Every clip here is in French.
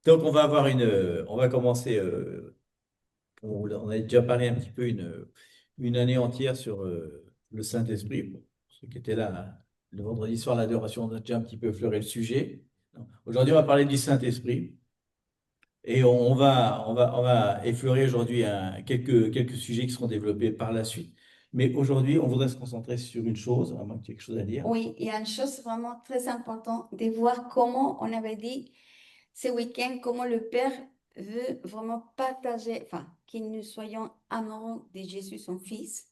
Donc, on va commencer. On a déjà parlé un petit peu une année entière sur le Saint-Esprit. Pour ceux qui étaient là hein, le vendredi soir, l'adoration, on a déjà un petit peu effleuré le sujet. Aujourd'hui, on va parler du Saint-Esprit et on va effleurer aujourd'hui quelques sujets qui seront développés par la suite. Mais aujourd'hui, on voudrait se concentrer sur une chose, à moins que tu aies quelque chose à dire. Oui, il y a une chose vraiment très importante de voir comment on avait dit ce week-end, comment le Père veut vraiment partager, enfin, que nous soyons amoureux de Jésus, son Fils,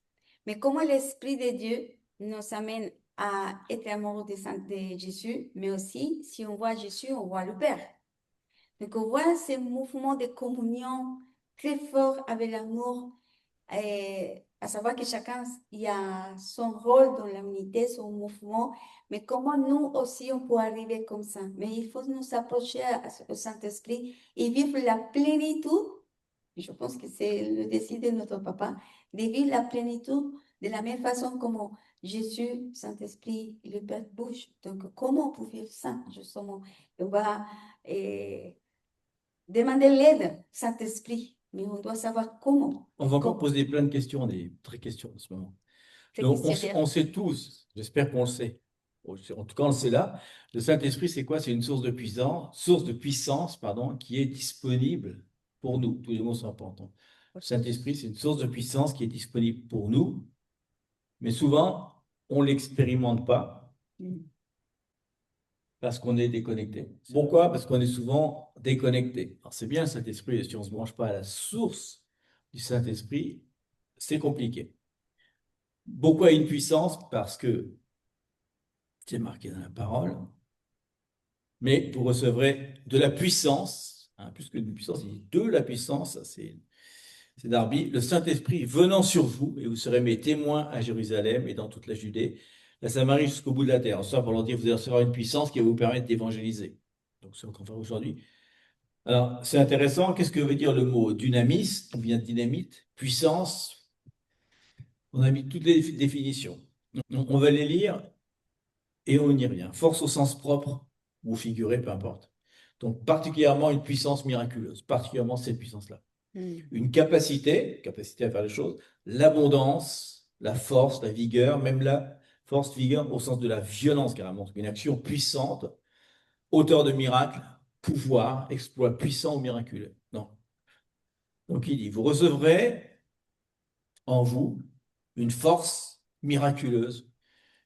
mais comment l'Esprit de Dieu nous amène à être amoureux de Jésus, mais aussi, si on voit Jésus, on voit le Père. Donc, on voit ce mouvement de communion très fort avec l'amour, à savoir que chacun il a son rôle dans l'unité, son mouvement, mais comment nous aussi on peut arriver comme ça. Mais il faut nous approcher au Saint-Esprit et vivre la plénitude. Je pense que c'est le désir de notre papa, de vivre la plénitude de la même façon comme Jésus, Saint-Esprit et le Père bougent. Donc, comment on peut vivre ça, justement? On va demander l'aide, Saint-Esprit, mais on doit savoir comment On et va encore comment. poser plein de questions, des vraies questions en ce moment. C'est Donc, questionnaire. on sait tous, j'espère qu'on le sait. En tout cas, on le sait là. Le Saint-Esprit, c'est quoi? C'est une source de puissance, pardon, qui est disponible pour nous. Tous les mots sont importants. Le Saint-Esprit, c'est une source de puissance qui est disponible pour nous, mais souvent, on ne l'expérimente pas Mm. parce qu'on est déconnecté. Pourquoi? Parce qu'on est souvent déconnecté. Alors, c'est bien le Saint-Esprit, et si on ne se branche pas à la source du Saint-Esprit, c'est compliqué. Beaucoup a une puissance parce que c'est marqué dans la parole. Mais vous recevrez de la puissance, hein, plus que d'une puissance, il dit de la puissance, ça, c'est Darby, le Saint-Esprit venant sur vous, et vous serez mes témoins à Jérusalem et dans toute la Judée, la Samarie jusqu'au bout de la terre. Ça, pour leur dire, vous allez recevoir une puissance qui va vous permettre d'évangéliser. Donc, c'est ce qu'on fait aujourd'hui. Alors, c'est intéressant. Qu'est-ce que veut dire le mot dynamis? On vient de dynamite, puissance. On a mis toutes les définitions. On va les lire et on n'y revient. Force au sens propre ou figuré, peu importe. Donc, particulièrement une puissance miraculeuse, particulièrement cette puissance-là. Mm. Une capacité à faire les choses, l'abondance, la force, la vigueur, même la force, vigueur au sens de la violence carrément, une action puissante, auteur de miracles, pouvoir, exploit puissant ou miraculeux. Non. Donc, il dit, vous recevrez en vous une force miraculeuse,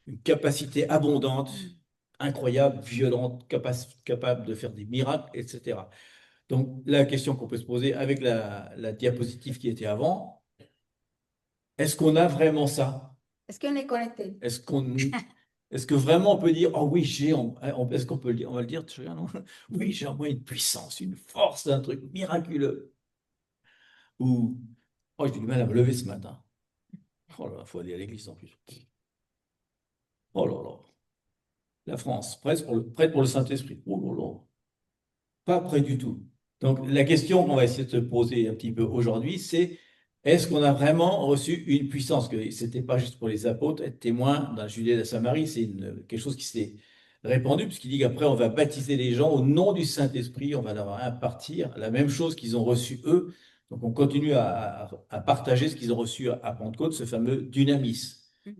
une capacité abondante, incroyable, violente, capable de faire des miracles, etc. Donc, la question qu'on peut se poser avec la diapositive qui était avant, est-ce qu'on a vraiment ça? Est-ce qu'on est connecté? Est-ce qu'on, est-ce que vraiment on peut dire, oh oui, est-ce qu'on peut le dire, on va le dire, tu regardes, non. Oui, j'ai en moi une puissance, une force, un truc miraculeux. Ou, oh, j'ai du mal à me lever ce matin. Oh là là, il faut aller à l'église en plus. Oh là là, la France, prête pour le Saint-Esprit. Oh là là, pas prêt du tout. Donc, la question qu'on va essayer de se poser un petit peu aujourd'hui, c'est est-ce qu'on a vraiment reçu une puissance? Que ce n'était pas juste pour les apôtres, être témoin dans la Judée et la Samarie, c'est quelque chose qui s'est répandu, puisqu'il dit qu'après, on va baptiser les gens au nom du Saint-Esprit, on va leur impartir la même chose qu'ils ont reçu eux. Donc, on continue à partager ce qu'ils ont reçu à Pentecôte, ce fameux dynamis. Mm.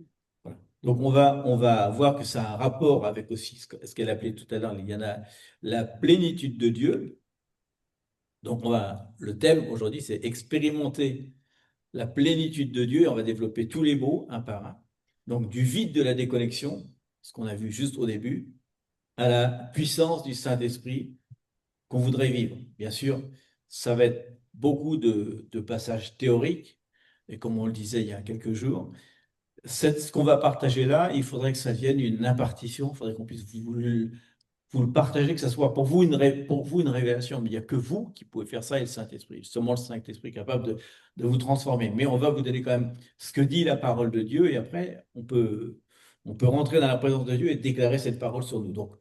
Voilà. Donc, on va voir que ça a un rapport avec aussi ce qu'elle appelait tout à l'heure, il y en a la plénitude de Dieu. Donc, le thème aujourd'hui, c'est expérimenter la plénitude de Dieu et on va développer tous les mots un par un. Donc, du vide de la déconnexion, ce qu'on a vu juste au début, à la puissance du Saint-Esprit qu'on voudrait vivre. Bien sûr, ça va être beaucoup de passages théoriques et comme on le disait il y a quelques jours, ce qu'on va partager là, il faudrait que ça devienne une impartition, il faudrait qu'on puisse vous le partagez, que ce soit pour vous pour vous une révélation, mais il n'y a que vous qui pouvez faire ça et le Saint-Esprit. Seulement le Saint-Esprit est capable de vous transformer. Mais on va vous donner quand même ce que dit la parole de Dieu et après, on peut rentrer dans la présence de Dieu et déclarer cette parole sur nous. Donc,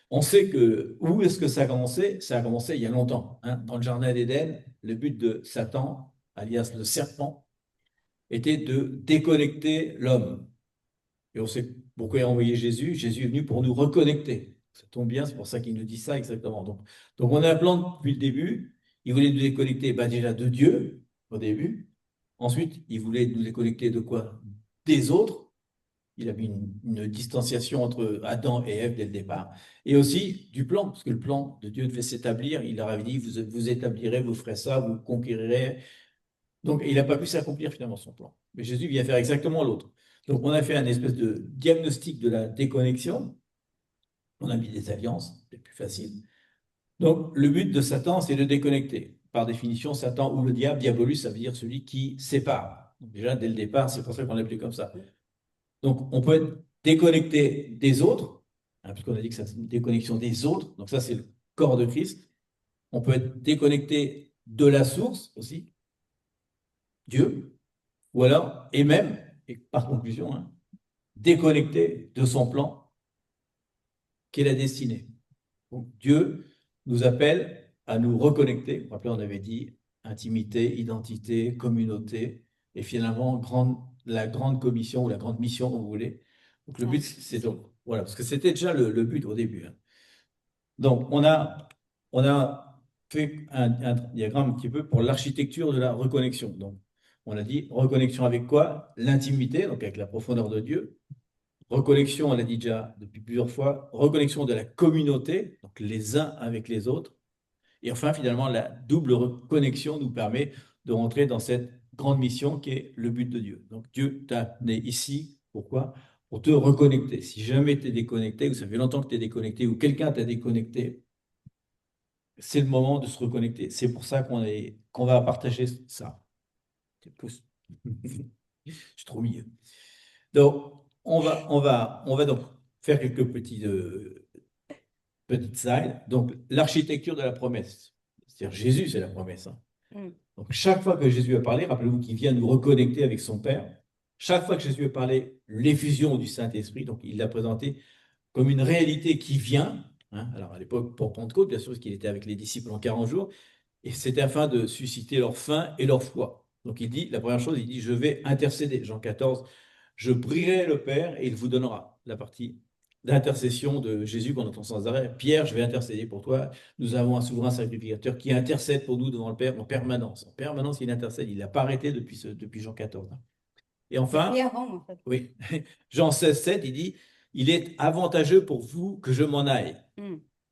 on sait que où est-ce que ça a commencé? Ça a commencé il y a longtemps, hein, dans le Jardin d'Éden. Le but de Satan, alias le serpent, était de déconnecter l'homme. Et on sait pourquoi il a envoyé Jésus. Jésus est venu pour nous reconnecter. Ça tombe bien, c'est pour ça qu'il nous dit ça exactement. Donc on a un plan depuis le début. Il voulait nous déconnecter déjà de Dieu au début. Ensuite, il voulait nous déconnecter de quoi? Des autres. Il a mis une distanciation entre Adam et Ève dès le départ. Et aussi du plan, parce que le plan de Dieu devait s'établir. Il leur avait dit, vous établirez, vous ferez ça, vous conquérirez. Donc, il n'a pas pu s'accomplir finalement son plan. Mais Jésus vient faire exactement l'autre. Donc, on a fait un espèce de diagnostic de la déconnexion. On a mis des alliances, c'est plus facile. Donc, le but de Satan, c'est de déconnecter. Par définition, Satan ou le diable, diabolus, ça veut dire celui qui sépare. Donc, déjà, dès le départ, c'est pour ça qu'on l'appelait comme ça. Donc, on peut être déconnecté des autres, hein, puisqu'on a dit que c'est une déconnexion des autres. Donc, ça, c'est le corps de Christ. On peut être déconnecté de la source aussi, Dieu, ou alors, et même, et par conclusion, hein, déconnecté de son plan, qui est la destinée. Donc, Dieu nous appelle à nous reconnecter. Vous vous rappelez, on avait dit intimité, identité, communauté, et finalement, la grande commission ou la grande mission, comme vous voulez. Donc, le but, c'est donc, voilà, parce que c'était déjà le but au début, hein. Donc, on a fait un diagramme un petit peu pour l'architecture de la reconnexion. Donc, on a dit reconnexion avec quoi? L'intimité, donc avec la profondeur de Dieu. Reconnexion, on l'a dit déjà depuis plusieurs fois, reconnexion de la communauté, donc les uns avec les autres. Et enfin, finalement, la double reconnexion nous permet de rentrer dans cette grande mission qui est le but de Dieu. Donc Dieu t'a amené ici, pourquoi? Pour te reconnecter. Si jamais tu es déconnecté, ou ça fait longtemps que tu es déconnecté, ou quelqu'un t'a déconnecté, c'est le moment de se reconnecter. C'est pour ça qu'on va partager ça. Je suis trop mieux. Donc, on va donc faire quelques petites slides. Donc, l'architecture de la promesse. C'est-à-dire Jésus, c'est la promesse, hein. Donc, chaque fois que Jésus a parlé, rappelez-vous qu'il vient nous reconnecter avec son Père. Chaque fois que Jésus a parlé, l'effusion du Saint-Esprit, donc il l'a présenté comme une réalité qui vient, hein. Alors, à l'époque, pour Pentecôte, bien sûr, parce qu'il était avec les disciples en 40 jours, et c'était afin de susciter leur faim et leur foi. Donc, il dit, la première chose, il dit, je vais intercéder. Jean 14, je prierai le Père et il vous donnera. La partie d'intercession de Jésus qu'on entend sans arrêt. Pierre, je vais intercéder pour toi. Nous avons un souverain sacrificateur qui intercède pour nous devant le Père en permanence. En permanence, il intercède. Il n'a pas arrêté depuis Jean 14. Et enfin, Avant, en fait. oui, Jean 16, 7, il dit, il est avantageux pour vous que je m'en aille.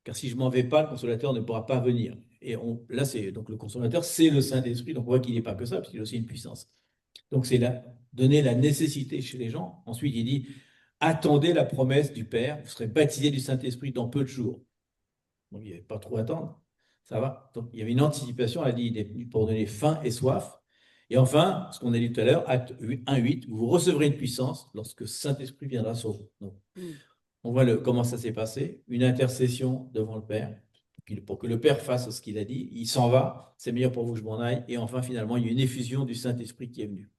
Car si je m'en vais pas, le consolateur ne pourra pas venir. Et là, c'est donc le consolateur, c'est le Saint-Esprit. Donc on voit qu'il n'est pas que ça, parce qu'il a aussi une puissance. Donc c'est donner la nécessité chez les gens. Ensuite, il dit, attendez la promesse du Père, vous serez baptisés du Saint-Esprit dans peu de jours. Donc il n'y avait pas trop à attendre, ça va. Donc il y avait une anticipation, elle a dit, il est venu pour donner faim et soif. Et enfin, ce qu'on a dit tout à l'heure, acte 1,8, vous recevrez une puissance lorsque Saint-Esprit viendra sur vous. Donc, on voit comment ça s'est passé, une intercession devant le Père, pour que le Père fasse ce qu'il a dit. Il s'en va, c'est meilleur pour vous que je m'en aille. Et enfin, finalement, il y a une effusion du Saint-Esprit qui est venue.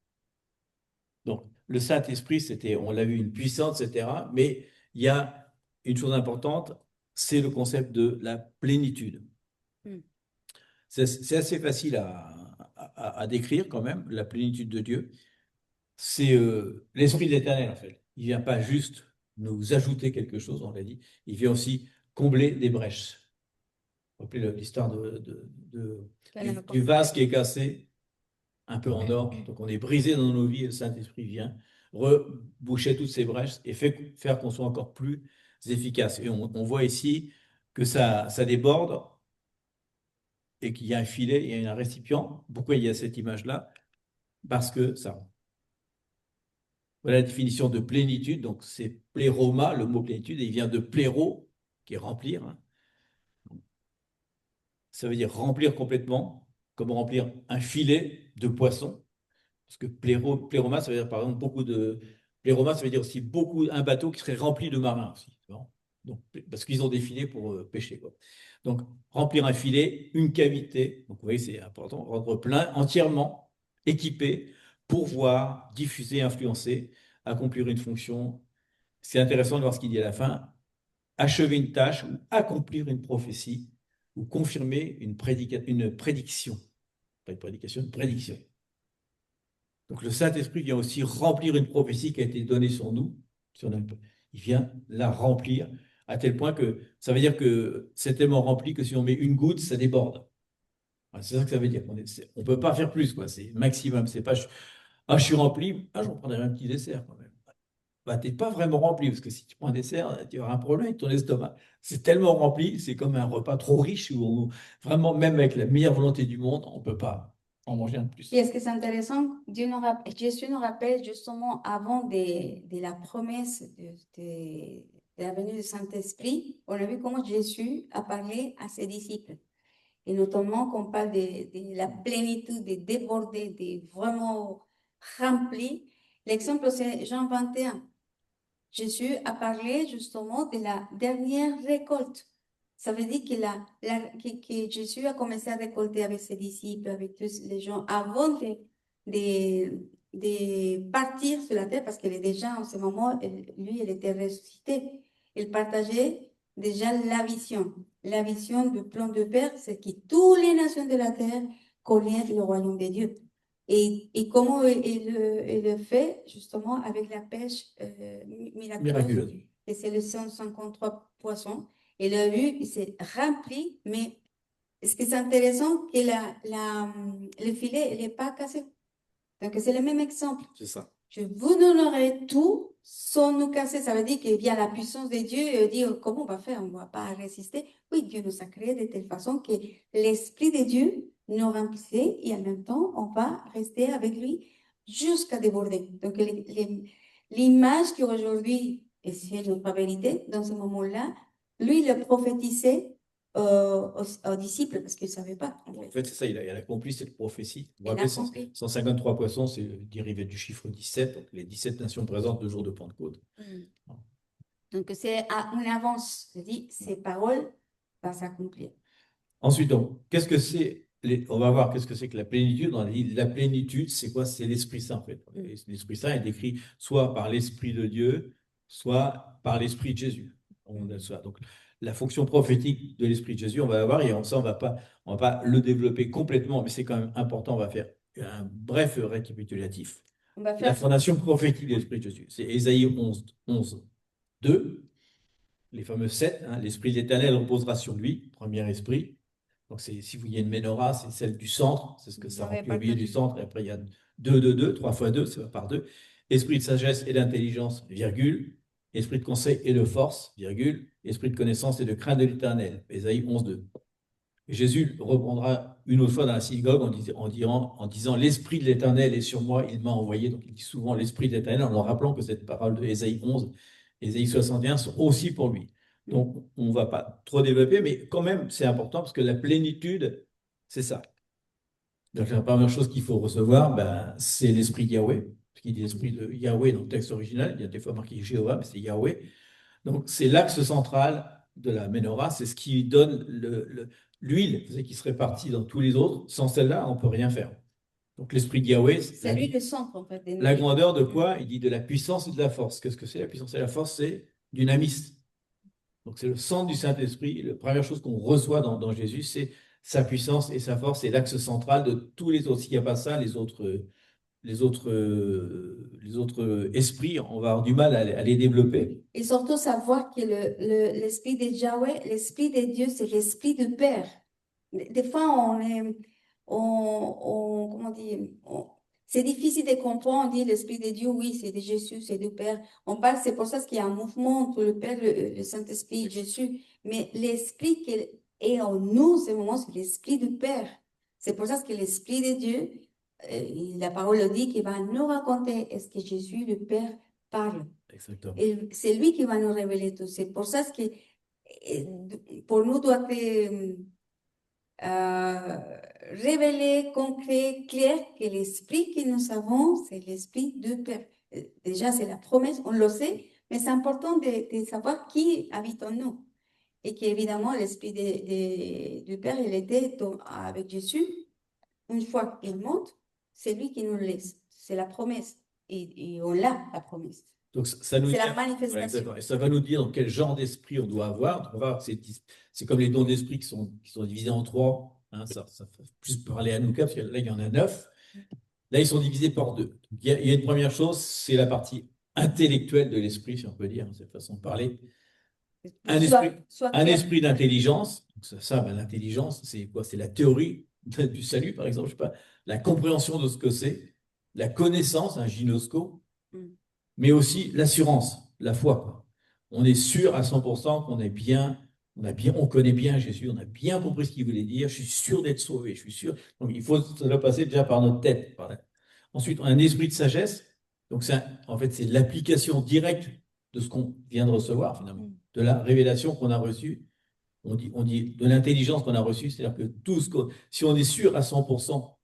Donc, le Saint-Esprit, on l'a vu, une puissance, etc. Mais il y a une chose importante, c'est le concept de la plénitude. C'est assez facile à décrire quand même, la plénitude de Dieu. C'est l'Esprit de l'Éternel, en fait. Il ne vient pas juste nous ajouter quelque chose, on l'a dit, il vient aussi combler des brèches. Vous vous rappelez l'histoire du vase qui est cassé, un peu en or. Donc on est brisé dans nos vies et le Saint-Esprit vient reboucher toutes ces brèches et faire qu'on soit encore plus efficace. Et on voit ici que ça déborde et qu'il y a un filet, il y a un récipient. Pourquoi il y a cette image-là? Parce que ça. Voilà la définition de plénitude. Donc c'est pléroma, le mot plénitude, et il vient de pléro, qui est remplir, hein. Ça veut dire remplir complètement, comme remplir un filet de poisson. Parce que pléroma, ça veut dire par exemple pléroma, ça veut dire aussi un bateau qui serait rempli de marins aussi. Donc, parce qu'ils ont des filets pour pêcher, quoi. Donc, remplir un filet, une cavité, donc vous voyez, c'est important, rendre plein, entièrement équipé pour voir, diffuser, influencer, accomplir une fonction. C'est intéressant de voir ce qu'il dit à la fin, achever une tâche ou accomplir une prophétie ou confirmer une prédiction. Pas une prédication, une prédiction. Donc le Saint-Esprit vient aussi remplir une prophétie qui a été donnée sur nous. Il vient la remplir à tel point que ça veut dire que c'est tellement rempli que si on met une goutte, ça déborde. Voilà, c'est ça que ça veut dire. On ne peut pas faire plus, quoi. C'est maximum. C'est pas, je suis rempli, j'en prendrai un petit dessert quand même. Bah, tu n'es pas vraiment rempli, parce que si tu prends un dessert, tu auras un problème avec ton estomac. C'est tellement rempli, c'est comme un repas trop riche où vraiment, même avec la meilleure volonté du monde, on ne peut pas en manger un de plus. Et est-ce que c'est intéressant, Jésus nous rappelle justement avant de la promesse de la venue du Saint-Esprit, on a vu comment Jésus a parlé à ses disciples. Et notamment qu'on parle de la plénitude, de déborder, de vraiment rempli. L'exemple, c'est Jean 21. Jésus a parlé justement de la dernière récolte. Ça veut dire que Jésus a commencé à récolter avec ses disciples, avec tous les gens, avant de partir sur la terre, parce qu'il est déjà en ce moment, lui, il était ressuscité. Il partageait déjà la vision. La vision du plan de Père, c'est que toutes les nations de la terre connaissent le royaume de Dieu. Et comment il le fait, justement, avec la pêche miraculeuse. Miraculeuse. Et c'est le 153 poissons. Et le but, il s'est rempli, mais ce qui est intéressant, que le filet, il n'est pas cassé. Donc, c'est le même exemple. C'est ça. Je vous donnerai tout sans nous casser. Ça veut dire qu'il y a la puissance de Dieu. Et dit, comment on va faire? On ne va pas résister. Oui, Dieu nous a créés de telle façon que l'Esprit de Dieu nous remplissait et en même temps, on va rester avec lui jusqu'à déborder. Donc, l'image qu'aujourd'hui, et c'est notre vérité, dans ce moment-là, lui, il le prophétisait aux disciples parce qu'ils ne savaient pas. En fait, c'est ça, il a accompli cette prophétie. Vous Il vous a rappelez, accompli. 153 poissons, c'est dérivé du chiffre 17, donc les 17 nations présentes le jour de Pentecôte. Donc, c'est une avance. Je dis, ces paroles vont s'accomplir. Ensuite, donc, qu'est-ce que c'est on va voir qu'est-ce que c'est que la plénitude. On a dit la plénitude, c'est quoi? C'est l'Esprit Saint, en fait. Et l'Esprit Saint est décrit soit par l'Esprit de Dieu, soit par l'Esprit de Jésus. Donc, la fonction prophétique de l'Esprit de Jésus, on va la voir, et ça, on va pas le développer complètement, mais c'est quand même important. On va faire un bref récapitulatif. On va La faire fondation prophétique de l'Esprit de Jésus, c'est Ésaïe 11, 2, les fameux 7, hein, l'Esprit de l'Éternel reposera sur lui, premier esprit. Donc, si vous voyez une menorah, c'est celle du centre, c'est ce que ça remplit au milieu du centre, et après il y a 2, 2, 2, 3 fois 2, c'est par 2. Esprit de sagesse et d'intelligence, virgule. Esprit de conseil et de force, virgule. Esprit de connaissance et de crainte de l'Éternel, Ésaïe 11, 2. Jésus reprendra une autre fois dans la synagogue en disant l'Esprit de l'Éternel est sur moi, il m'a envoyé. Donc il dit souvent l'Esprit de l'Éternel en leur rappelant que cette parole de Ésaïe 11, Ésaïe 61 sont aussi pour lui. Donc on ne va pas trop développer, mais quand même c'est important parce que la plénitude, c'est ça. Donc la première chose qu'il faut recevoir, c'est l'Esprit de Yahweh, ce qui dit l'Esprit de Yahweh dans le texte original, il y a des fois marqué Jéhovah, mais c'est Yahweh. Donc c'est l'axe central de la menorah, c'est ce qui donne l'huile, c'est qui se répartit dans tous les autres. Sans celle-là, on ne peut rien faire. Donc l'esprit de Yahweh, c'est lui le centre, en fait. la grandeur de quoi? Il dit de la puissance et de la force. Qu'est-ce que c'est la puissance et la force? C'est dynamis. Donc c'est le centre du Saint-Esprit. La première chose qu'on reçoit dans Jésus, c'est sa puissance et sa force. C'est l'axe central de tous les autres. S'il n'y a pas ça, les autres esprits, on va avoir du mal à les développer. Et surtout savoir que l'esprit de Yahweh, l'esprit de Dieu, c'est l'esprit du Père. Des fois, comment dire, c'est difficile de comprendre. On dit l'esprit de Dieu, oui, c'est de Jésus, c'est du Père. On parle, c'est pour ça qu'il y a un mouvement entre le Père, le Saint-Esprit, Jésus. Mais l'esprit qui est en nous, ce moment, c'est l'esprit du Père. C'est pour ça que l'esprit de Dieu, la parole le dit, qu'il va nous raconter est-ce que Jésus, le Père, parle. Exactement. Et c'est lui qui va nous révéler tout. C'est pour ça que pour nous doit être révélé, concret, clair, que l'esprit que nous avons, c'est l'esprit de Père. Déjà, c'est la promesse, on le sait, mais c'est important de savoir qui habite en nous. Et qu'évidemment, l'esprit du Père, il était avec Jésus. Une fois qu'il monte, c'est lui qui nous le laisse. C'est la promesse. Et on l'a, la promesse. Donc, ça nous C'est dit, la manifestation. voilà, et ça va nous dire dans quel genre d'esprit on doit avoir. Donc, on va voir que c'est comme les dons d'esprit qui sont divisés en 3. Hein, ça fait plus parler à nous parce que là, il y en a 9. Là, ils sont divisés par 2. Il y a une première chose, c'est la partie intellectuelle de l'esprit, si on peut dire, cette façon de parler. Un Soit, esprit, soit un clair. esprit d'intelligence. Ben, l'intelligence, c'est quoi? C'est la théorie du salut, par exemple, je sais pas, la compréhension de ce que c'est, la connaissance, un gynosco, Mm. mais aussi l'assurance, la foi, quoi. On est sûr à 100% qu'on est bien, on connaît bien Jésus, on a bien compris ce qu'il voulait dire, je suis sûr d'être sauvé, je suis sûr. Donc il faut ça doit passer déjà par notre tête. Ensuite, un esprit de sagesse. Donc en fait, c'est l'application directe de ce qu'on vient de recevoir, finalement, Mm. de la révélation qu'on a reçue. On dit de l'intelligence qu'on a reçue, c'est-à-dire que si on est sûr à 100%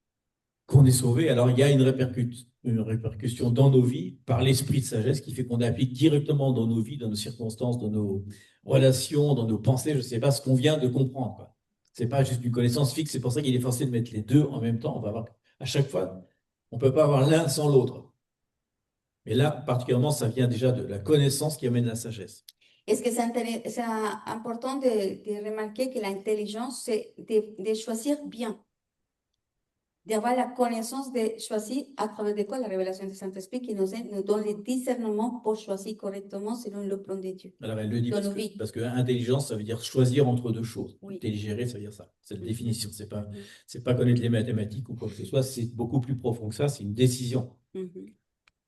qu'on est sauvé, alors il y a une répercussion dans nos vies par l'esprit de sagesse qui fait qu'on applique directement dans nos vies, dans nos circonstances, dans nos relations, dans nos pensées, je ne sais pas, ce qu'on vient de comprendre. Ce n'est pas juste une connaissance fixe, c'est pour ça qu'il est forcé de mettre les deux en même temps. On va voir à chaque fois, on ne peut pas avoir l'un sans l'autre. Mais là, particulièrement, ça vient déjà de la connaissance qui amène la sagesse. Est-ce que c'est important de remarquer que l'intelligence, c'est de choisir bien, d'avoir la connaissance de choisir à travers de quoi la révélation du Saint-Esprit qui nous donne le discernement pour choisir correctement selon le plan de Dieu Alors, elle le dit dans parce nos que, vies. parce que intelligence, ça veut dire choisir entre deux choses. Oui. Intelligérer, ça veut dire ça. C'est la définition. C'est pas, Mhm. c'est pas connaître les mathématiques ou quoi que ce soit. C'est beaucoup plus profond que ça. C'est une décision. Mhm.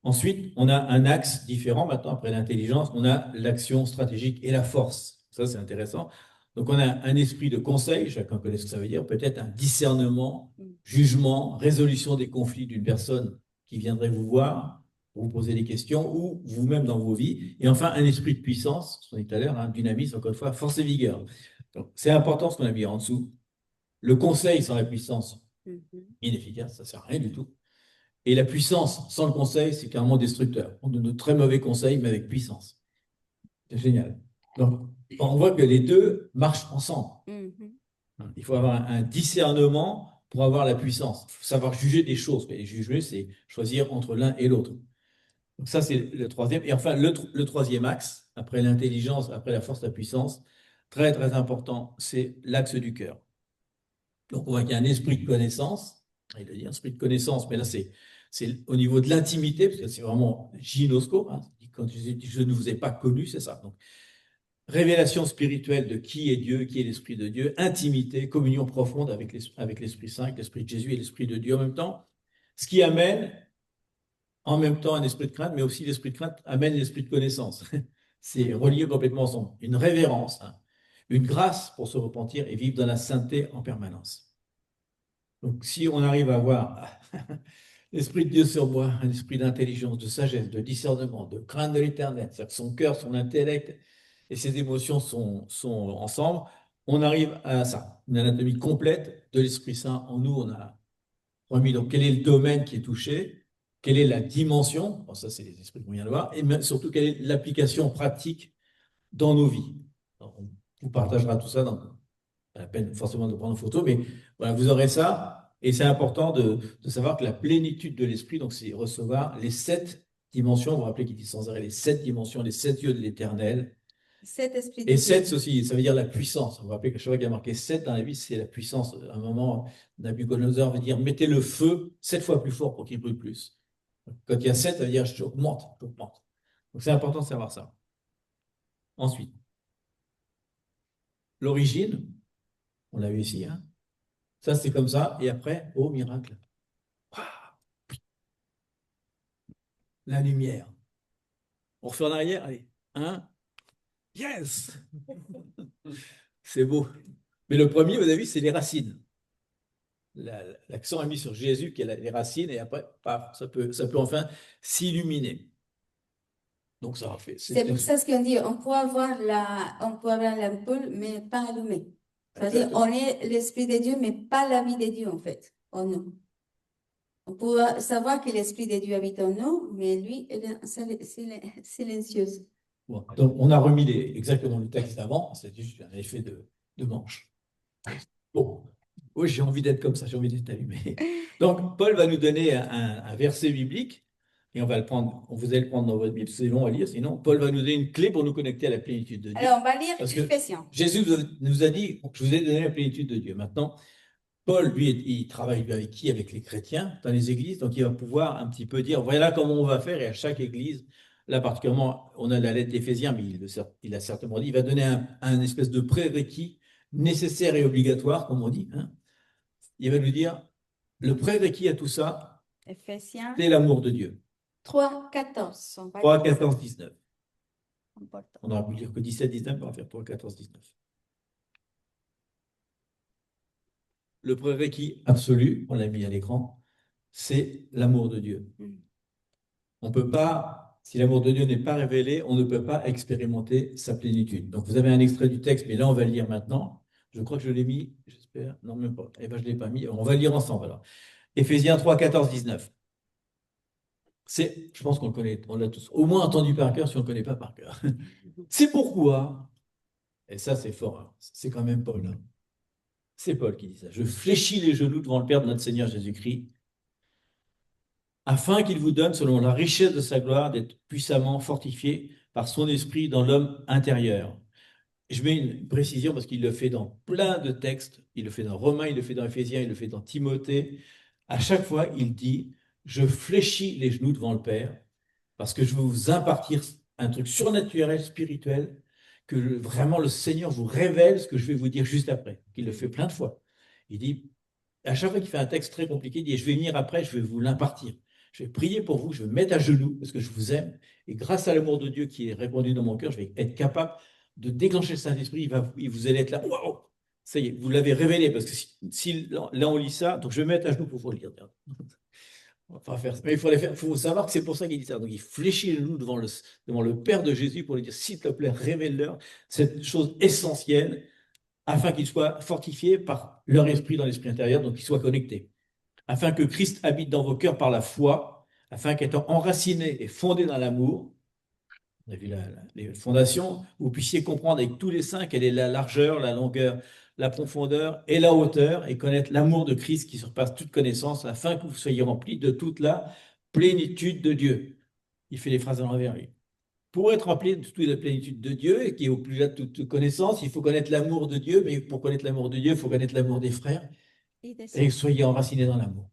Ensuite, on a un axe différent maintenant, après l'intelligence, on a l'action stratégique et la force. Ça, c'est intéressant. Donc, on a un esprit de conseil, chacun connaît ce que ça veut dire, peut-être un discernement, jugement, résolution des conflits d'une personne qui viendrait vous voir, vous poser des questions, ou vous-même dans vos vies. Et enfin, un esprit de puissance, ce qu'on dit tout à l'heure, dynamisme, encore une fois, force et vigueur. Donc, c'est important ce qu'on a mis en dessous. Le conseil sans la puissance, inefficace, ça ne sert à rien du tout. Et la puissance sans le conseil, c'est carrément destructeur. On donne de très mauvais conseils, mais avec puissance. C'est génial. Donc, on voit que les deux marchent ensemble. Il faut avoir un discernement pour avoir la puissance. Il faut savoir juger des choses. Et juger, c'est choisir entre l'un et l'autre. Donc ça, c'est le troisième. Et enfin, le troisième axe, après l'intelligence, après la force, la puissance, très, très important, c'est l'axe du cœur. Donc, on voit qu'il y a un esprit de connaissance. Il a dit un esprit de connaissance, mais là, c'est au niveau de l'intimité, parce que c'est vraiment gynosco. Quand je dis je ne vous ai pas connu, c'est ça. Donc, révélation spirituelle de qui est Dieu, qui est l'Esprit de Dieu, intimité, communion profonde avec l'Esprit Saint, avec l'Esprit de Jésus et l'Esprit de Dieu en même temps, ce qui amène en même temps un esprit de crainte, mais aussi l'esprit de crainte amène l'esprit de connaissance. C'est relié complètement ensemble. Une révérence, une grâce pour se repentir et vivre dans la sainteté en permanence. Donc, si on arrive à avoir l'Esprit de Dieu sur moi, un esprit d'intelligence, de sagesse, de discernement, de crainte de l'éternel, c'est-à-dire que son cœur, son intellect et ses émotions sont ensemble, on arrive à ça, une anatomie complète de l'Esprit Saint en nous. On a remis donc quel est le domaine qui est touché, quelle est la dimension, bon, ça c'est les esprits qu'on vient de voir, et surtout quelle est l'application pratique dans nos vies. Alors, on vous partagera tout ça dans pas la peine forcément de prendre en photo, mais voilà, vous aurez ça. Et c'est important de savoir que la plénitude de l'esprit, donc c'est recevoir les 7 dimensions. Vous vous rappelez qu'il dit sans arrêt les 7 dimensions, les 7 yeux de l'éternel. Cet esprit Et de 7 aussi, ça veut dire la puissance. Vous vous rappelez que chaque fois qu'il y a marqué 7 dans la Bible, c'est la puissance. À un moment, Nabucodonosor veut dire mettez le feu 7 fois plus fort pour qu'il brûle plus. Quand il y a 7, ça veut dire j'augmente, j'augmente. Donc c'est important de savoir ça. Ensuite, l'origine, on l'a vu ici, hein. Ça, c'est comme ça. Et après, oh miracle, la lumière. On refait en arrière, allez. Un, yes! C'est beau. Mais le premier, vous avez vu, c'est les racines. L'accent est mis sur Jésus, qui est les racines, et après, paf, ça peut enfin s'illuminer. Donc, ça a fait. C'est pour ça ce qu'on dit, on peut avoir l'ampoule, mais pas allumée. C'est-à-dire, on est l'Esprit de Dieu, mais pas la vie de Dieu, en fait, en nous. On peut savoir que l'Esprit de Dieu habite en nous, mais lui, il est silencieux. Bon, donc, on a remis exactement le texte d'avant, c'est juste un effet de manche. Bon, oui, j'ai envie d'être comme ça, j'ai envie d'être allumé. Donc, Paul va nous donner un verset biblique, et on va le prendre, vous allez le prendre dans votre Bible, c'est long à lire, sinon, Paul va nous donner une clé pour nous connecter à la plénitude de Dieu. Alors, on va lire Parce que Éphésiens. Jésus nous a dit, je vous ai donné la plénitude de Dieu. Maintenant, Paul, lui, il travaille avec qui? Avec les chrétiens dans les églises, donc il va pouvoir un petit peu dire, voilà comment on va faire, et à chaque église, là particulièrement, on a la lettre d'Éphésiens, mais il a certainement dit, il va donner un espèce de prérequis nécessaire et obligatoire, comme on dit, hein. Il va nous dire, le prérequis à tout ça, Ephésiens c'est l'amour de Dieu. 3, 14. On va 3, lire ça. 14, 19. Important. On aurait pu lire que 17, 19, on va faire 3, 14, 19. Le prérequis absolu, on l'a mis à l'écran, c'est l'amour de Dieu. On ne peut pas, si l'amour de Dieu n'est pas révélé, on ne peut pas expérimenter sa plénitude. Donc vous avez un extrait du texte, mais là on va le lire maintenant. Je crois que je l'ai mis, j'espère. Non, même pas. Eh bien, je ne l'ai pas mis. On va le lire ensemble alors. Éphésiens 3, 14, 19. Je pense qu'on le connaît, on l'a tous au moins entendu par cœur si on ne le connaît pas par cœur. C'est pourquoi, et ça c'est fort, hein, c'est quand même Paul, hein. C'est Paul qui dit ça. Je fléchis les genoux devant le Père de notre Seigneur Jésus-Christ, afin qu'il vous donne, selon la richesse de sa gloire, d'être puissamment fortifié par son esprit dans l'homme intérieur. Je mets une précision parce qu'il le fait dans plein de textes. Il le fait dans Romains, il le fait dans Éphésiens, il le fait dans Timothée. À chaque fois, il dit, je fléchis les genoux devant le Père parce que je veux vous impartir un truc surnaturel, spirituel, que vraiment le Seigneur vous révèle ce que je vais vous dire juste après. Il le fait plein de fois. Il dit, à chaque fois qu'il fait un texte très compliqué, il dit, je vais venir après, je vais vous l'impartir. Je vais prier pour vous, je vais me mettre à genoux parce que je vous aime. Et grâce à l'amour de Dieu qui est répandu dans mon cœur, je vais être capable de déclencher le Saint-Esprit. Vous allez être là, waouh, ça y est, vous l'avez révélé. Parce que si là on lit ça, donc je vais me mettre à genoux pour vous le lire. On va faire ça. Mais il faut savoir que c'est pour ça qu'il dit ça. Donc il fléchit les genoux devant le Père de Jésus pour lui dire, s'il te plaît, révèle-leur cette chose essentielle afin qu'ils soient fortifiés par leur esprit dans l'esprit intérieur, donc qu'ils soient connectés. Afin que Christ habite dans vos cœurs par la foi, afin qu'étant enracinés et fondés dans l'amour, on a vu les fondations, vous puissiez comprendre avec tous les saints quelle est la largeur, la longueur, la profondeur et la hauteur, et connaître l'amour de Christ qui surpasse toute connaissance, afin que vous soyez remplis de toute la plénitude de Dieu. Il fait les phrases à l'envers, lui. Pour être rempli de toute la plénitude de Dieu, et qui est au plus là de toute connaissance, il faut connaître l'amour de Dieu, mais pour connaître l'amour de Dieu, il faut connaître l'amour des frères, et soyez enracinés dans l'amour.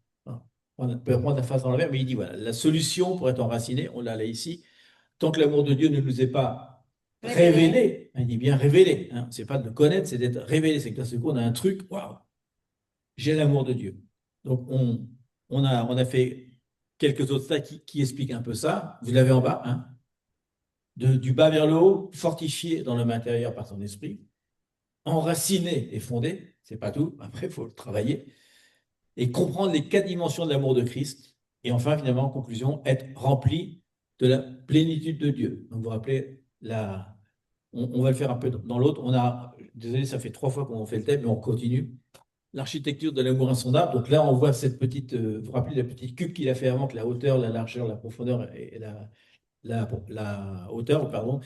On peut prendre la phrase dans l'envers, mais il dit, voilà, la solution pour être enraciné, on l'a là ici, tant que l'amour de Dieu ne nous est pas révélé, il dit bien révélé, hein, c'est pas de le connaître, c'est d'être révélé, c'est que d'un seul coup, on a un truc, waouh, j'ai l'amour de Dieu. Donc, on a fait quelques autres stats qui expliquent un peu ça, vous l'avez en bas, hein, du bas vers le haut, fortifié dans l'homme intérieur par son esprit, enraciné et fondé, c'est pas tout, après, il faut le travailler, et comprendre les 4 dimensions de l'amour de Christ, et enfin, finalement, en conclusion, être rempli de la plénitude de Dieu. Donc, vous vous rappelez, on va le faire un peu dans l'autre. Désolé, ça fait 3 fois qu'on fait le thème, mais on continue. L'architecture de l'amour insondable. Donc là, on voit cette petite, vous vous rappelez la petite cube qu'il a fait avant, que la hauteur, la largeur, la profondeur et la hauteur, pardon.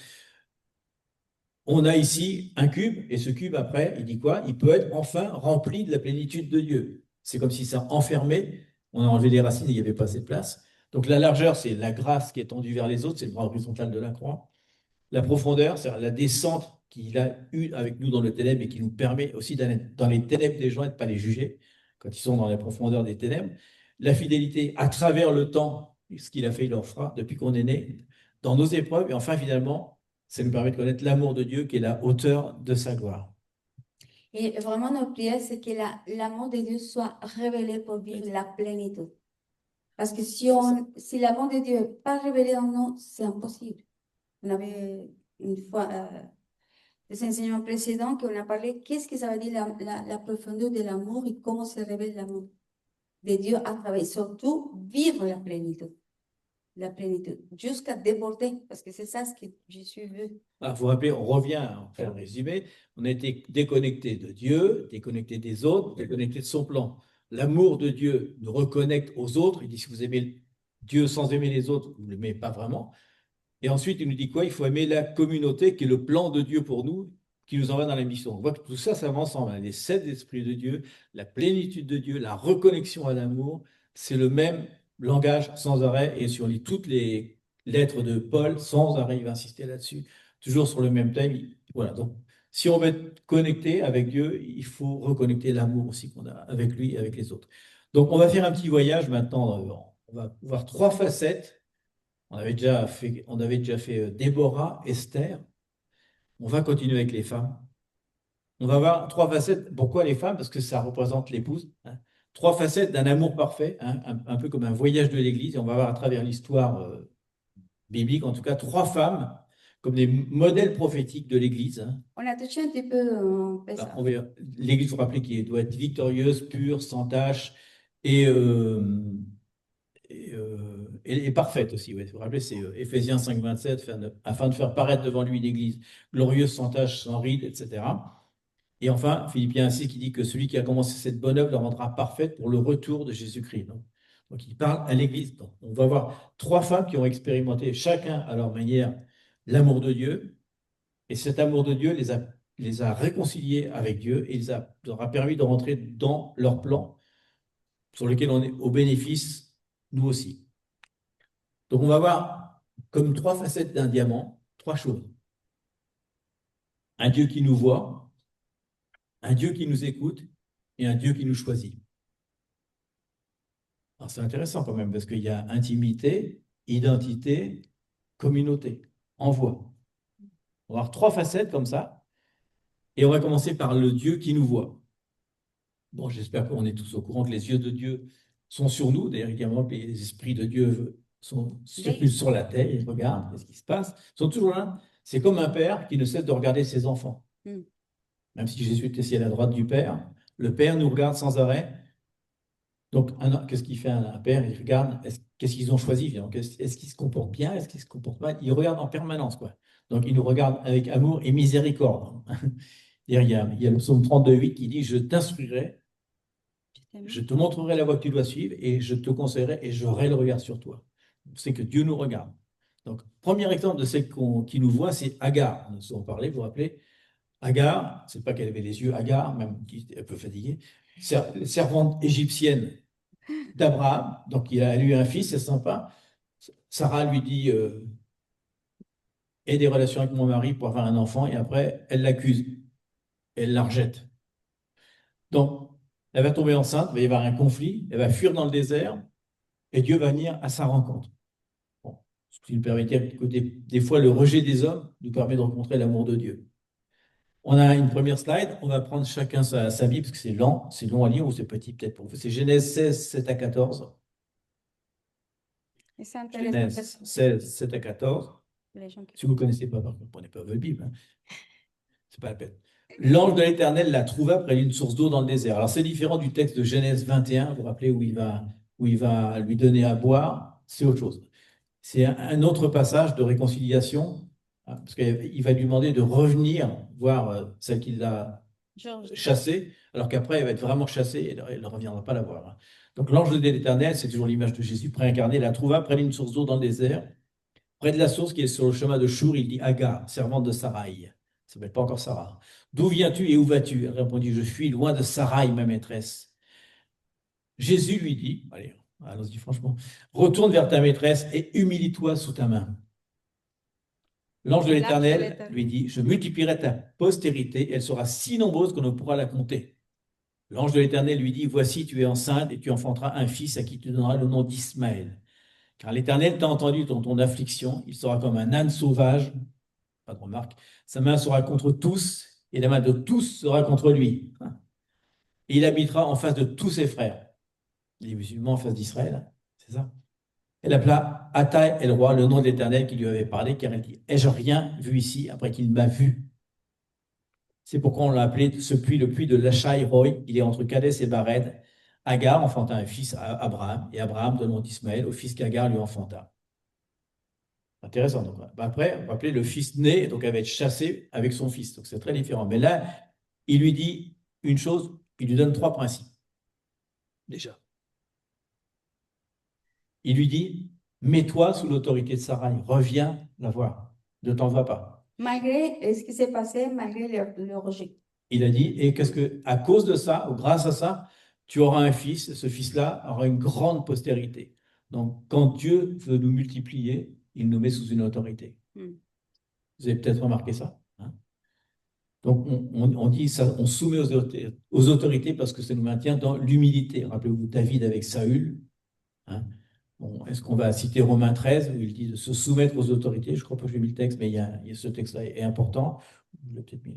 On a ici un cube, et ce cube, après, il dit quoi? Il peut être enfin rempli de la plénitude de Dieu. C'est comme si ça enfermait, on a enlevé les racines, il n'y avait pas assez de place. Donc la largeur, c'est la grâce qui est tendue vers les autres, c'est le bras horizontal de la croix. La profondeur, c'est la descente qu'il a eue avec nous dans le ténèbre et qui nous permet aussi d'aller dans les ténèbres des gens et de ne pas les juger quand ils sont dans les profondeurs des ténèbres. La fidélité à travers le temps, ce qu'il a fait, il en fera depuis qu'on est né, dans nos épreuves. Et enfin, finalement, ça nous permet de connaître l'amour de Dieu qui est la hauteur de sa gloire. Et vraiment, notre prière, c'est que l'amour de Dieu soit révélé pour vivre la plénitude. Parce que si l'amour de Dieu n'est pas révélé en nous, c'est impossible. On avait une fois des enseignements précédents qu'on a parlé, qu'est-ce que ça veut dire la profondeur de l'amour et comment se révèle l'amour de Dieu à travers, surtout, vivre la plénitude, jusqu'à déborder, parce que c'est ça ce que Jésus veut. Vous vous rappelez, on revient, on fait un résumé, on a été déconnecté de Dieu, déconnecté des autres, déconnecté de son plan. L'amour de Dieu nous reconnecte aux autres. Il dit, si vous aimez Dieu sans aimer les autres, vous ne l'aimez pas vraiment. Et ensuite, il nous dit quoi? Il faut aimer la communauté, qui est le plan de Dieu pour nous, qui nous envoie dans la mission. On voit que tout ça, ça va ensemble. Les 7 esprits de Dieu, la plénitude de Dieu, la reconnexion à l'amour, c'est le même langage sans arrêt. Et si on lit toutes les lettres de Paul, sans arrêt, il va insister là-dessus, toujours sur le même thème. Voilà. Donc, si on veut être connecté avec Dieu, il faut reconnecter l'amour aussi qu'on a avec lui et avec les autres. Donc, on va faire un petit voyage maintenant. On va voir 3 facettes On avait déjà fait Déborah, Esther. On va continuer avec les femmes. On va voir trois facettes. Pourquoi les femmes? Parce que ça représente l'épouse, hein. Trois facettes d'un amour parfait, hein, un peu comme un voyage de l'Église. Et on va voir à travers l'histoire biblique, en tout cas, trois femmes comme des modèles prophétiques de l'Église, hein. On a touché un petit peu Alors, ça. l'Église, il faut rappeler qu'elle doit être victorieuse, pure, sans tache et, euh, et parfaite aussi. Ouais. Il faut rappeler, c'est Éphésiens 5, 27, afin de faire paraître devant lui une Église glorieuse, sans tache, sans ride, etc. Et enfin, Philippiens 6 qui dit que celui qui a commencé cette bonne œuvre la rendra parfaite pour le retour de Jésus-Christ. Donc, il parle à l'Église. Donc, on va voir trois femmes qui ont expérimenté, chacun à leur manière, l'amour de Dieu. Et cet amour de Dieu les a réconciliés avec Dieu et leur a permis de rentrer dans leur plan sur lequel on est au bénéfice, nous aussi. Donc, on va voir comme trois facettes d'un diamant, trois choses. Un Dieu qui nous voit, un Dieu qui nous écoute et un Dieu qui nous choisit. Alors, c'est intéressant quand même, parce qu'il y a intimité, identité, communauté, envoi. On va avoir trois facettes comme ça, et on va commencer par le Dieu qui nous voit. Bon, j'espère qu'on est tous au courant que les yeux de Dieu sont sur nous. D'ailleurs, également, les esprits de Dieu circulent sur la terre, ils regardent ce qui se passe, ils sont toujours là. C'est comme un père qui ne cesse de regarder ses enfants. Même si Jésus est assis à la droite du Père, le Père nous regarde sans arrêt. Donc, qu'est-ce qu'il fait un père? Il regarde, qu'est-ce qu'ils ont choisi? Est-ce qu'ils se comportent bien? Est-ce qu'ils se comportent mal? Il regarde en permanence, quoi. Donc, il nous regarde avec amour et miséricorde. Il y a le psaume 32,8 qui dit: Je t'instruirai, je te montrerai la voie que tu dois suivre et je te conseillerai et j'aurai le regard sur toi. C'est que Dieu nous regarde. Donc, premier exemple de celle qui nous voit, c'est Agar. Nous en parlé, vous vous rappelez? Agar, c'est pas qu'elle avait les yeux hagards, même qui était un peu fatiguée, servante égyptienne d'Abraham. Donc, il a eu un fils, c'est sympa. Sarah lui dit aie des relations avec mon mari pour avoir un enfant, et après, elle l'accuse. Elle la rejette. Donc, elle va tomber enceinte, il va y avoir un conflit, elle va fuir dans le désert, et Dieu va venir à sa rencontre. Bon, ce qui nous permet de dire que des fois, le rejet des hommes nous permet de rencontrer l'amour de Dieu. On a une première slide, on va prendre chacun sa Bible, parce que c'est long à lire, ou c'est petit peut-être pour vous. C'est Genèse 16, 7 à 14. Et c'est intéressant. Genèse 16, 7 à 14. Si vous ne connaissez pas, par contre, ne prenez pas votre Bible, hein. C'est pas la peine. L'ange de l'Éternel la trouva près d'une source d'eau dans le désert. Alors, c'est différent du texte de Genèse 21, vous vous rappelez, où il va lui donner à boire. C'est autre chose. C'est un autre passage de réconciliation, hein, parce qu'il va lui demander de revenir voir celle qui l'a chassée, alors qu'après, elle va être vraiment chassée et elle ne reviendra pas la voir, hein. Donc, l'ange de l'Éternel, c'est toujours l'image de Jésus préincarné, la trouva près d'une source d'eau dans le désert. Près de la source qui est sur le chemin de Chour, il dit: Agar, servante de Sarai. Ça ne s'appelle pas encore Sarah. D'où viens-tu et où vas-tu? Elle répondit: Je fuis loin de Sarai, ma maîtresse. Jésus lui dit, allez, allons-y franchement, retourne vers ta maîtresse et humilie-toi sous ta main. L'ange de l'Éternel lui dit: Je multiplierai ta postérité, elle sera si nombreuse qu'on ne pourra la compter. L'ange de l'Éternel lui dit: Voici, tu es enceinte et tu enfanteras un fils à qui tu donneras le nom d'Ismaël. Car l'Éternel t'a entendu dans ton affliction, il sera comme un âne sauvage, pas de remarque, sa main sera contre tous, et la main de tous sera contre lui. Et il habitera en face de tous ses frères. Les musulmans en face d'Israël, c'est ça. Elle appela Athaï el roi, le nom de l'Éternel qui lui avait parlé, car elle dit: Ai-je rien vu ici après qu'il m'a vu? C'est pourquoi on l'a appelé ce puits le puits de Lachai Roy. Il est entre Kadès et Bared. Agar enfanta un fils à Abraham, et Abraham donna d'Ismaël au fils qu'Agar lui enfanta. Intéressant. Donc, après, on va appeler le fils né, donc elle va être chassée avec son fils. Donc c'est très différent. Mais là, il lui dit une chose, il lui donne trois principes. Déjà. Il lui dit: Mets-toi sous l'autorité de Sarai, reviens la voir, ne t'en vas pas. Malgré ce qui s'est passé, malgré le rejet. Il a dit, et qu'est-ce que, à cause de ça, ou grâce à ça, tu auras un fils, ce fils-là aura une grande postérité. Donc, quand Dieu veut nous multiplier, il nous met sous une autorité. Vous avez peut-être remarqué ça, hein? Donc, on dit ça, on soumet aux autorités parce que ça nous maintient dans l'humilité. Rappelez-vous David avec Saül, hein? Bon, est-ce qu'on va citer Romains 13 où il dit de se soumettre aux autorités? Je crois pas que j'ai mis le texte, mais il y a ce texte-là est important. Je l'ai peut-être mis.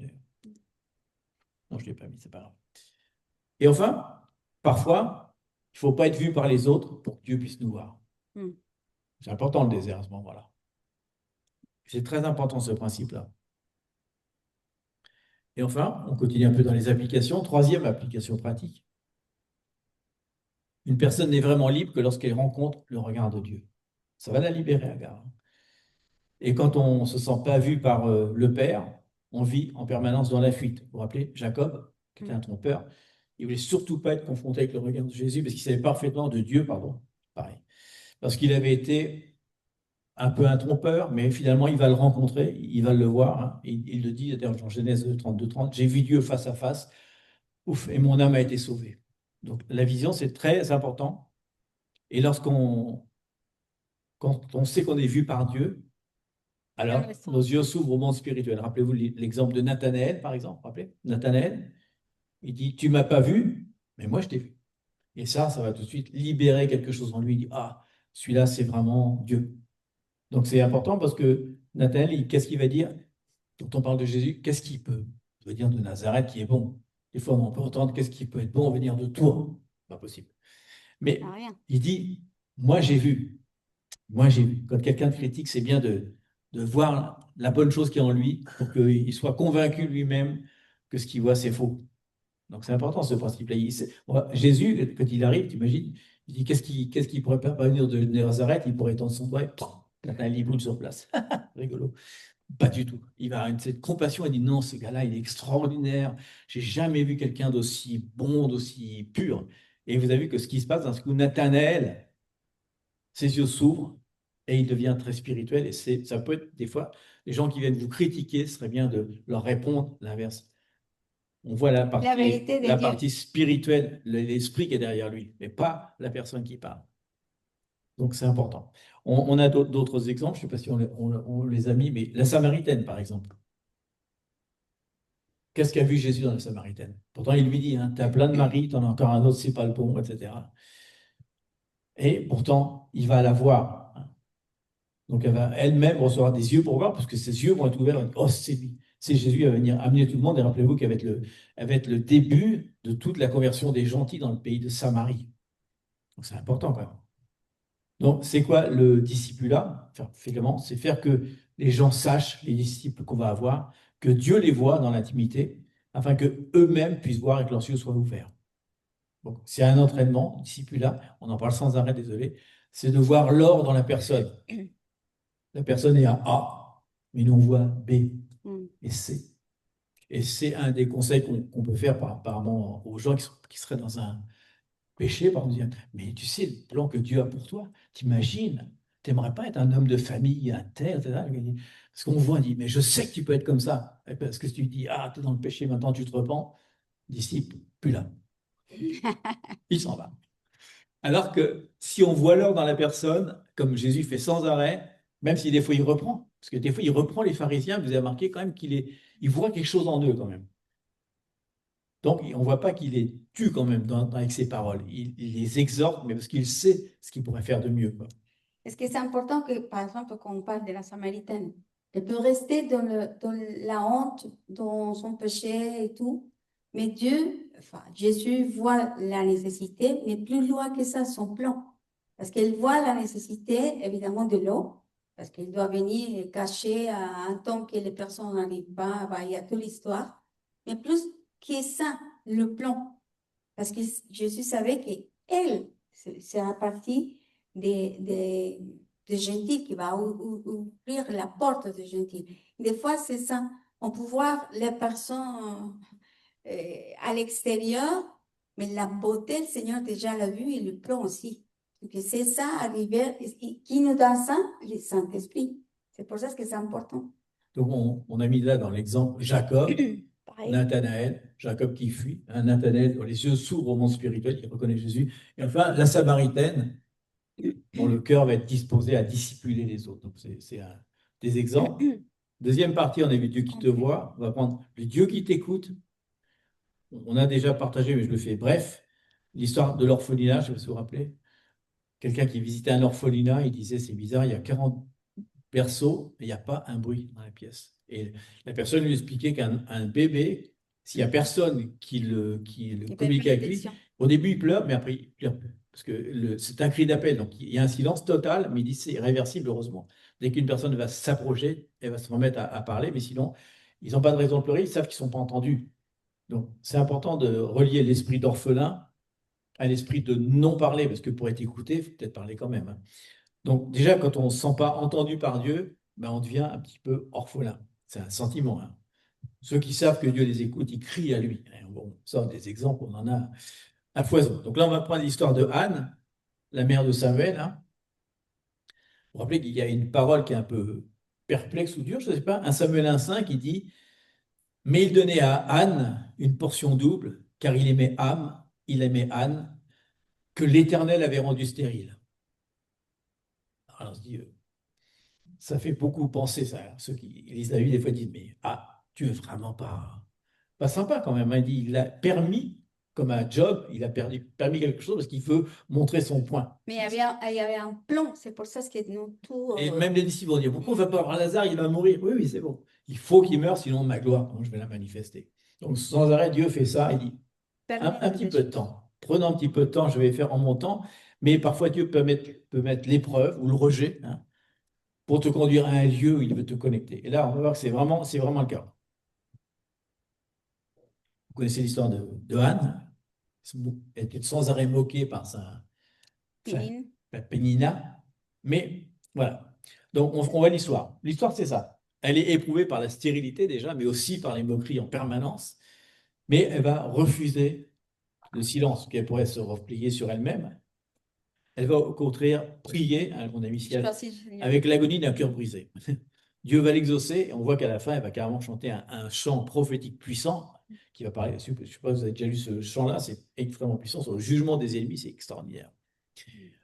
Non, je ne l'ai pas mis, c'est pas grave. Et enfin, parfois, il ne faut pas être vu par les autres pour que Dieu puisse nous voir. Mm. C'est important le désert à ce moment-là. C'est très important ce principe-là. Et enfin, on continue un peu dans les applications. Troisième application pratique. Une personne n'est vraiment libre que lorsqu'elle rencontre le regard de Dieu. Ça va la libérer, Agar. Et quand on ne se sent pas vu par le Père, on vit en permanence dans la fuite. Vous vous rappelez, Jacob, qui était un trompeur, il ne voulait surtout pas être confronté avec le regard de Jésus parce qu'il savait parfaitement de Dieu, pardon, pareil. Parce qu'il avait été un peu un trompeur, mais finalement, il va le rencontrer, il va le voir. Hein. Il le dit d'ailleurs dans Genèse 32-30, j'ai vu Dieu face à face, ouf, et mon âme a été sauvée. Donc la vision, c'est très important. Et quand on sait qu'on est vu par Dieu, alors nos yeux s'ouvrent au monde spirituel. Rappelez-vous l'exemple de Nathanaël, par exemple. Rappelez, Nathanaël, il dit, tu m'as pas vu, mais moi je t'ai vu. Et ça va tout de suite libérer quelque chose en lui. Il dit, ah, celui-là, c'est vraiment Dieu. Donc c'est important parce que Nathanaël, qu'est-ce qu'il va dire? Quand on parle de Jésus, qu'est-ce qu'il peut venir de Nazareth qui est bon? Des fois, on peut entendre qu'est-ce qui peut être bon venir de Tours. Pas possible. Mais il dit, moi j'ai vu. Moi j'ai vu. Quand quelqu'un te critique, c'est bien de voir la bonne chose qui est en lui pour qu'il soit convaincu lui-même que ce qu'il voit, c'est faux. Donc c'est important ce principe-là. Jésus, quand il arrive, tu imagines, il dit qu'est-ce qui pourrait pas venir de Nazareth? Il pourrait tendre son doigt et un liboule sur place. Rigolo. Pas du tout. Il va avoir cette compassion et dit non, ce gars-là, il est extraordinaire. J'ai jamais vu quelqu'un d'aussi bon, d'aussi pur. Et vous avez vu que ce qui se passe dans ce coup, Nathanaël, ses yeux s'ouvrent et il devient très spirituel. Et ça peut être des fois, les gens qui viennent vous critiquer, ce serait bien de leur répondre l'inverse. On voit la partie spirituelle, l'esprit qui est derrière lui, mais pas la personne qui parle. Donc c'est important. On a d'autres exemples, je ne sais pas si on les a mis, mais la Samaritaine, par exemple. Qu'est-ce qu'a vu Jésus dans la Samaritaine? Pourtant, il lui dit, hein, tu as plein de maris, tu en as encore un autre, c'est pas le bon, etc. Et pourtant, il va la voir. Hein. Donc elle va elle-même recevoir des yeux pour voir, parce que ses yeux vont être ouverts. Oh, c'est lui. C'est Jésus, il va venir amener tout le monde. Et rappelez-vous qu'elle va être le début de toute la conversion des gentils dans le pays de Samarie. Donc c'est important quand même. Donc, c'est quoi le discipulat? Finalement, c'est faire que les gens sachent, les disciples qu'on va avoir, que Dieu les voit dans l'intimité, afin que eux-mêmes puissent voir et que leurs yeux soient ouverts. Donc, c'est un entraînement, discipulat, on en parle sans arrêt, désolé, c'est de voir l'or dans la personne. La personne est à A, mais nous on voit B et C. Et c'est un des conseils qu'on peut faire apparemment aux gens qui seraient dans un péché, par exemple, mais tu sais le plan que Dieu a pour toi, t'imagines, t'aimerais pas être un homme de famille, un tel, etc. Parce qu'on voit, on dit, mais je sais que tu peux être comme ça. Parce que si tu dis, ah, tu es dans le péché, maintenant tu te repens, disciple, plus là. Il s'en va. Alors que si on voit l'or dans la personne, comme Jésus fait sans arrêt, même si des fois il reprend, parce que des fois il reprend les pharisiens, vous avez remarqué quand même il voit quelque chose en eux quand même. Donc, on ne voit pas qu'il les tue quand même avec ses paroles. Il les exhorte, mais parce qu'il sait ce qu'il pourrait faire de mieux. Quoi. Est-ce que c'est important que, par exemple, quand on parle de la Samaritaine, elle peut rester dans la honte, dans son péché et tout, mais Dieu, enfin, Jésus voit la nécessité, mais plus loin que ça, son plan. Parce qu'elle voit la nécessité, évidemment, de l'eau, parce qu'elle doit venir cacher à un temps que les personnes n'arrivent pas, bah, il y a toute l'histoire. Mais plus que ça, le plan. Parce que Jésus savait qu'elle, c'est la partie des gentils qui va ouvrir la porte des gentils. Des fois, c'est ça. On peut voir les personnes à l'extérieur, mais la beauté, le Seigneur déjà l'a vu et le plan aussi. Donc, c'est ça, arriver. Qui nous donne ça? Le Saint-Esprit. C'est pour ça que c'est important. Donc, on a mis là dans l'exemple Jacob, Nathanaël, Jacob qui fuit, hein, Nathanaël, dont les yeux s'ouvrent au monde spirituel, il reconnaît Jésus. Et enfin, la Samaritaine, dont le cœur va être disposé à discipuler les autres. Donc, c'est des exemples. Deuxième partie, on a vu Dieu qui te voit. On va prendre le Dieu qui t'écoute. On a déjà partagé, mais je le fais bref, l'histoire de l'orphelinat, je vais vous rappeler. quelqu'un qui visitait un orphelinat, il disait, c'est bizarre, il y a 40 berceaux, mais il n'y a pas un bruit dans la pièce. Et la personne lui expliquait qu'un bébé, s'il n'y a personne qui Il fait communique pas avec lui, attention. au début il pleure, mais après il pleure plus. Parce que c'est un cri d'appel, donc il y a un silence total, mais il dit c'est irréversible, heureusement. Dès qu'une personne va s'approcher, elle va se remettre à parler, mais sinon, ils n'ont pas de raison de pleurer, ils savent qu'ils ne sont pas entendus. Donc c'est important de relier l'esprit d'orphelin à l'esprit de non-parler, parce que pour être écouté, il faut peut-être parler quand même, hein. Donc déjà, quand on ne se sent pas entendu par Dieu, ben, on devient un petit peu orphelin. C'est un sentiment, hein. Ceux qui savent que Dieu les écoute, ils crient à lui. Et bon, ça, des exemples, on en a à foison. Donc là, on va prendre l'histoire de Anne, la mère de Samuel, hein. Vous vous rappelez qu'il y a une parole qui est un peu perplexe ou dure, je ne sais pas. 1 Samuel 1,5, il dit, mais il donnait à Anne une portion double, car il aimait Anne, que l'Éternel avait rendue stérile. Alors on se dit, ça fait beaucoup penser ça. Ceux qui lisent la Bible, des fois, disent, mais Dieu est vraiment pas sympa quand même, hein. Il dit, il a permis, comme un job, il a permis quelque chose parce qu'il veut montrer son point. Mais il y avait un plan, c'est pour ça que nous tout. Et même les disciples vont dire, pourquoi on ne va pas voir Lazare, il va mourir. Oui, oui, c'est bon. Il faut qu'il meure, sinon ma gloire, je vais la manifester. Donc sans arrêt, Dieu fait ça, il dit, un petit peu de temps. Prenons un petit peu de temps, je vais faire en mon temps. Mais parfois, Dieu peut mettre l'épreuve ou le rejet, hein, pour te conduire à un lieu où il veut te connecter. Et là, on va voir que c'est vraiment le cas. Vous connaissez l'histoire de Anne. Elle était sans arrêt moquée par sa Pénine. Pénina. Mais voilà. Donc, on voit l'histoire. L'histoire, c'est ça. Elle est éprouvée par la stérilité déjà, mais aussi par les moqueries en permanence. Mais elle va refuser le silence, qu'elle pourrait se replier sur elle-même. Elle va au contraire prier, hein, mon ami Je sais Ciel, pas si avec l'agonie d'un cœur brisé. Dieu va l'exaucer et on voit qu'à la fin, elle va carrément chanter un chant prophétique puissant qui va parler. Je ne sais pas si vous avez déjà lu ce chant-là, c'est extrêmement puissant sur le jugement des ennemis, c'est extraordinaire.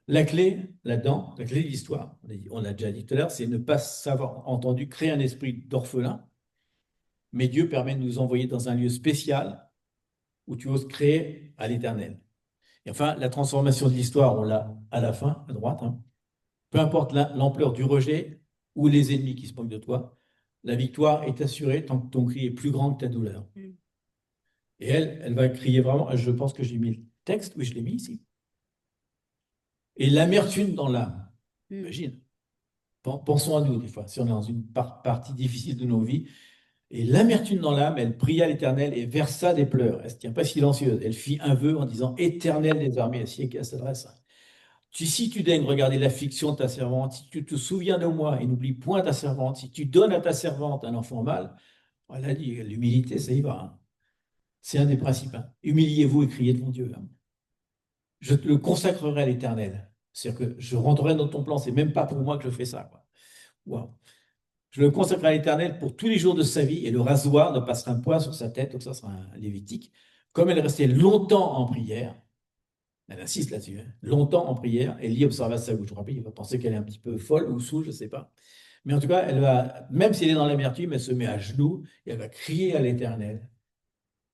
La clé là-dedans, la clé de l'histoire, on l'a déjà dit tout à l'heure, c'est ne pas savoir entendu créer un esprit d'orphelin, mais Dieu permet de nous envoyer dans un lieu spécial où tu oses créer à l'éternel. Et enfin, la transformation de l'histoire, on l'a à la fin, à droite, hein. Peu importe l'ampleur du rejet ou les ennemis qui se moquent de toi, la victoire est assurée tant que ton cri est plus grand que ta douleur. Et elle va crier vraiment, je pense que j'ai mis le texte, oui, je l'ai mis ici. Et l'amertume dans l'âme. Imagine. Pensons à nous, des fois, si on est dans une partie difficile de nos vies. Et l'amertume dans l'âme, elle pria l'Éternel et versa des pleurs. Elle ne se tient pas silencieuse. Elle fit un vœu en disant, Éternel des armées, c'est qui elle s'adresse. Si tu daignes regarder l'affliction de ta servante, si tu te souviens de moi et n'oublie point ta servante, si tu donnes à ta servante un enfant mâle, elle a dit, l'humilité, ça y va, hein. C'est un des principes, hein. Humiliez-vous et criez devant Dieu, hein. Je te le consacrerai à l'Éternel. C'est-à-dire que je rentrerai dans ton plan. C'est même pas pour moi que je fais ça, quoi. Wow. Je le consacrerai à l'Éternel pour tous les jours de sa vie et le rasoir ne passera point sur sa tête. Donc ça sera un lévitique. Comme elle restait longtemps en prière, elle insiste là-dessus, hein, longtemps en prière, Élie observa sa bouche. Je me rappelle, il va penser qu'elle est un petit peu folle ou saoule, je ne sais pas. Mais en tout cas, elle va, même si elle est dans l'amertume, elle se met à genoux et elle va crier à l'Éternel.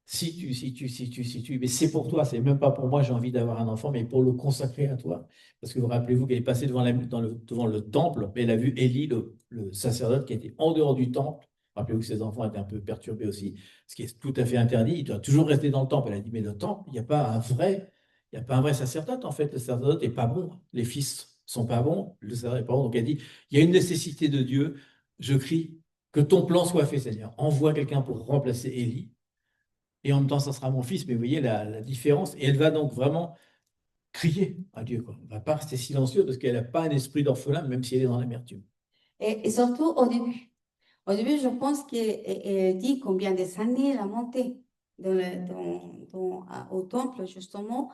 Si tu, mais c'est pour toi, c'est même pas pour moi, j'ai envie d'avoir un enfant, mais pour le consacrer à toi. Parce que vous rappelez-vous qu'elle est passée devant le temple, mais elle a vu Élie, le sacerdote, qui était en dehors du temple. Rappelez-vous que ses enfants étaient un peu perturbés aussi, ce qui est tout à fait interdit. Il doit toujours rester dans le temple. Elle a dit, mais le temple, il n'y a pas un vrai sacerdote, en fait. Le sacerdote n'est pas bon. Les fils sont pas bons, le sacerdote n'est pas bon. Donc elle dit, il y a une nécessité de Dieu. Je crie, que ton plan soit fait, Seigneur. Envoie quelqu'un pour remplacer Élie. Et en même temps, ça sera mon fils, mais vous voyez la différence. Et elle va donc vraiment crier à Dieu, quoi. Elle ne va pas rester silencieuse parce qu'elle n'a pas un esprit d'orphelin, même si elle est dans l'amertume. Et surtout au début. Au début, je pense qu'elle dit combien des années elle a monté au temple, justement,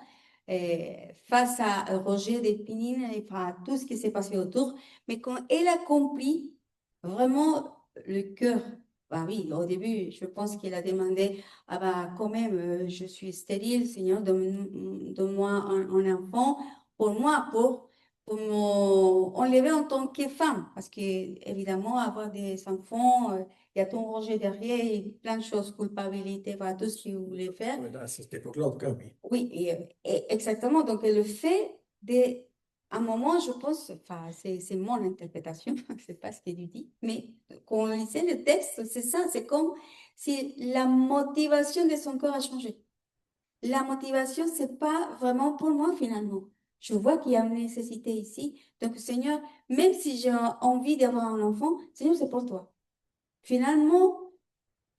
face à Roger d'Épinine et à tout ce qui s'est passé autour. Mais quand elle a compris vraiment le cœur, bah oui, au début, je pense qu'elle a demandé, ah bah quand même, je suis stérile, Seigneur, donne-moi un enfant pour moi, pour m'enlever en tant que femme, parce que évidemment, avoir des enfants, il y a ton rejet derrière et plein de choses, culpabilité, voilà, tout ce que vous voulez faire. Oui, à cette époque-là, en tout cas, oui. Oui, et exactement. Donc, le fait de à un moment, je pense, enfin, c'est mon interprétation, c'est pas ce qu'il lui dit, mais quand on lisait le texte, c'est ça, c'est comme si la motivation de son corps a changé. La motivation, c'est pas vraiment pour moi finalement. Je vois qu'il y a une nécessité ici. Donc, Seigneur, même si j'ai envie d'avoir un enfant, Seigneur, c'est pour toi. Finalement,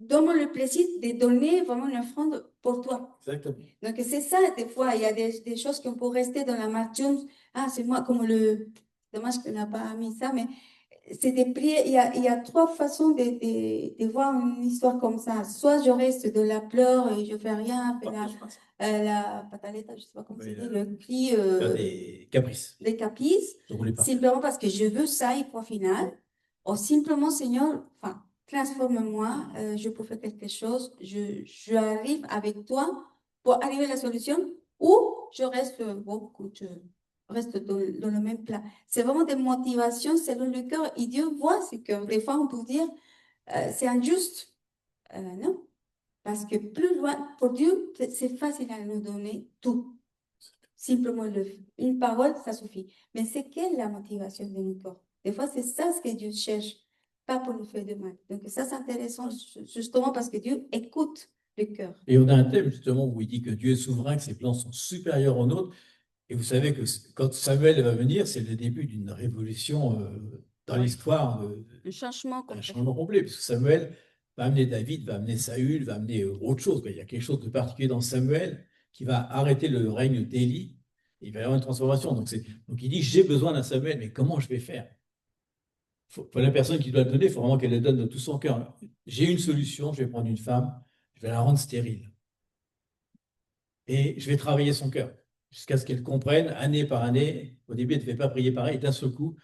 donne-moi le plaisir de donner vraiment une offrande pour toi. Exactement. Donc, c'est ça, des fois, il y a des choses qui peuvent rester dans l'amertume. Ah, c'est moi, comme le. Dommage que n'a pas mis ça, mais c'est des prières. Il y a trois façons de voir une histoire comme ça. Soit je reste de la pleure et je fais rien, fais la pataleta, je sais pas comment Oui, c'est dit, le cri, faire des caprices. des caprices, Je roulais par terre. simplement parce que je veux ça et point final. Ou simplement, Seigneur, enfin, transforme-moi, je peux faire quelque chose, je arrive avec toi pour arriver à la solution, ou je reste, bon, écoute, je reste dans le même plat. C'est vraiment des motivations selon le cœur, et Dieu voit ce cœur. Des fois, on peut dire, c'est injuste. Non, parce que plus loin, pour Dieu, c'est facile à nous donner tout. Simplement une parole, ça suffit. Mais c'est quelle la motivation de notre corps? Des fois, c'est ça ce que Dieu cherche, pas pour nous faire de mal. Donc ça, c'est intéressant justement parce que Dieu écoute le cœur. Et on a un thème justement où il dit que Dieu est souverain, que ses plans sont supérieurs aux nôtres. Et vous savez que quand Samuel va venir, c'est le début d'une révolution dans Ouais. l'histoire, Un changement un complet. changement complet, parce que Samuel va amener David, va amener Saül, va amener autre chose, quoi. Il y a quelque chose de particulier dans Samuel qui va arrêter le règne d'Élie. Il va y avoir une transformation. Donc il dit, j'ai besoin d'un Samuel, mais comment je vais faire? Pour la personne qui doit le donner, il faut vraiment qu'elle le donne de tout son cœur. J'ai une solution, je vais prendre une femme, je vais la rendre stérile. Et je vais travailler son cœur jusqu'à ce qu'elle comprenne, année par année. Au début, elle ne devait pas prier pareil. Et d'un seul coup,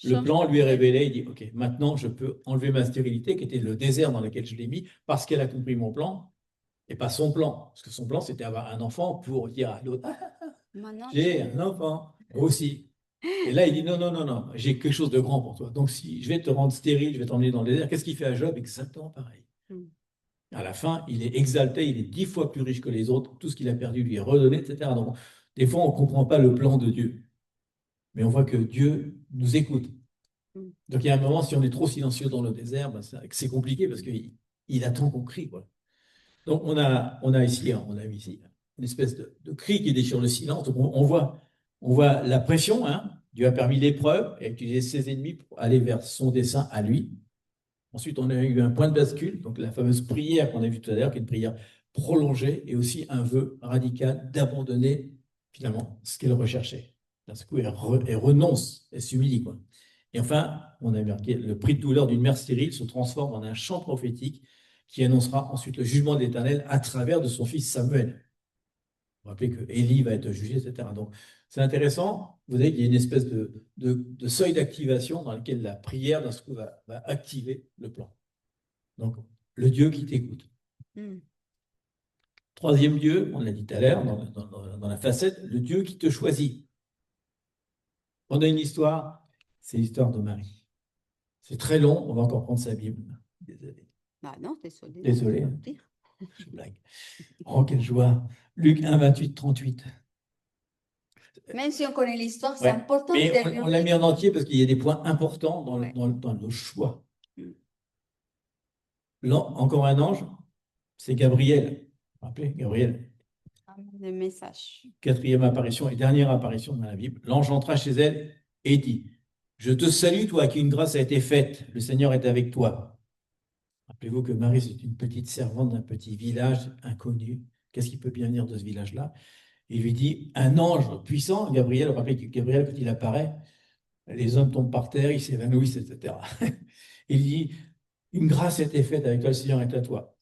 le plan lui est révélé. Il dit, OK, maintenant, je peux enlever ma stérilité, qui était le désert dans lequel je l'ai mis, parce qu'elle a compris mon plan, et pas son plan. Parce que son plan, c'était avoir un enfant pour dire à l'autre, j'ai un enfant, moi aussi. Et là, il dit, non, non, non, non, j'ai quelque chose de grand pour toi. Donc, si je vais te rendre stérile, je vais t'emmener dans le désert, qu'est-ce qu'il fait à Job? Exactement pareil. À la fin, il est exalté, il est 10 fois plus riche que les autres, tout ce qu'il a perdu lui est redonné, etc. Donc, des fois, on ne comprend pas le plan de Dieu, mais on voit que Dieu nous écoute. Donc, il y a un moment, si on est trop silencieux dans le désert, ben, c'est compliqué parce qu'il attend qu'on crie, quoi. Donc, on a ici une espèce de cri qui déchire le silence. Donc, on voit la pression, hein. Dieu a permis l'épreuve et a utilisé ses ennemis pour aller vers son dessein à lui. Ensuite, on a eu un point de bascule, donc la fameuse prière qu'on a vue tout à l'heure, qui est une prière prolongée, et aussi un vœu radical d'abandonner finalement ce qu'elle recherchait. D'un coup, elle renonce, elle s'humilie, quoi. Et enfin, on a marqué, le prix de douleur d'une mère stérile se transforme en un chant prophétique qui annoncera ensuite le jugement de l'Éternel à travers de son fils Samuel. Vous vous rappelez que Élie va être jugé, etc. Donc, c'est intéressant. Vous voyez qu'il y a une espèce de seuil d'activation dans lequel la prière, d'un coup, va activer le plan. Donc, le Dieu qui t'écoute. Troisième Dieu, on l'a dit tout à l'heure, dans la facette, le Dieu qui te choisit. On a une histoire, c'est l'histoire de Marie. C'est très long, on va encore prendre sa Bible. Désolé. Bah non, désolé. Désolé. Je blague. Oh, quelle joie. Luc 1, 28, 38. Même si on connaît l'histoire, c'est important. Mais on l'a mis en entier parce qu'il y a des points importants dans le choix. Encore un ange, c'est Gabriel. Vous vous rappelez, Gabriel? Le message. Quatrième apparition et dernière apparition dans la Bible. L'ange entra chez elle et dit, je te salue, toi à qui une grâce a été faite. Le Seigneur est avec toi. Rappelez-vous que Marie, c'est une petite servante d'un petit village inconnu. Qu'est-ce qui peut bien venir de ce village-là? Il lui dit, un ange puissant, Gabriel, vous rappelez que Gabriel, quand il apparaît, les hommes tombent par terre, ils s'évanouissent, etc. Il dit, une grâce a été faite avec toi, le Seigneur est à toi.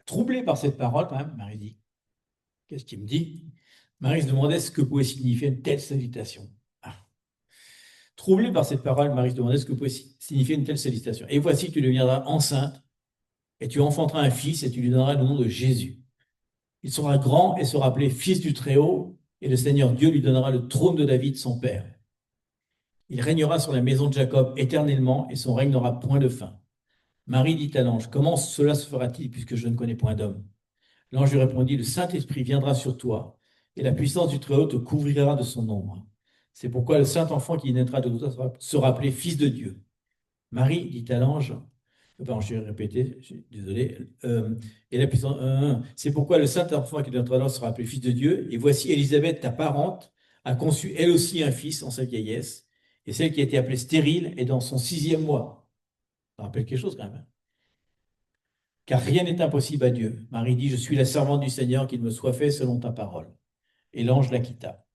Troublée par cette parole, quand même, Marie dit, qu'est-ce qu'il me dit? Marie se demandait ce que pouvait signifier une telle salutation. Troublée par cette parole, Marie se demandait ce que pouvait signifier une telle salutation. Et voici, tu deviendras enceinte, et tu enfanteras un fils, et tu lui donneras le nom de Jésus. Il sera grand et sera appelé Fils du Très-Haut, et le Seigneur Dieu lui donnera le trône de David, son père. Il régnera sur la maison de Jacob éternellement, et son règne n'aura point de fin. Marie dit à l'ange, comment cela se fera-t-il, puisque je ne connais point d'homme? L'ange lui répondit, le Saint-Esprit viendra sur toi, et la puissance du Très-Haut te couvrira de son ombre. C'est pourquoi le saint enfant qui naîtra de toi sera appelé fils de Dieu. Marie dit à l'ange, pardon, je vais répéter, désolé, et la puissance, c'est pourquoi le saint enfant qui naîtra de toi sera appelé fils de Dieu, et voici Élisabeth, ta parente, a conçu elle aussi un fils en sa vieillesse, et celle qui a été appelée stérile est dans son 6e mois. Ça rappelle quelque chose quand même, hein. Car rien n'est impossible à Dieu. Marie dit, je suis la servante du Seigneur, qu'il me soit fait selon ta parole. Et l'ange la quitta.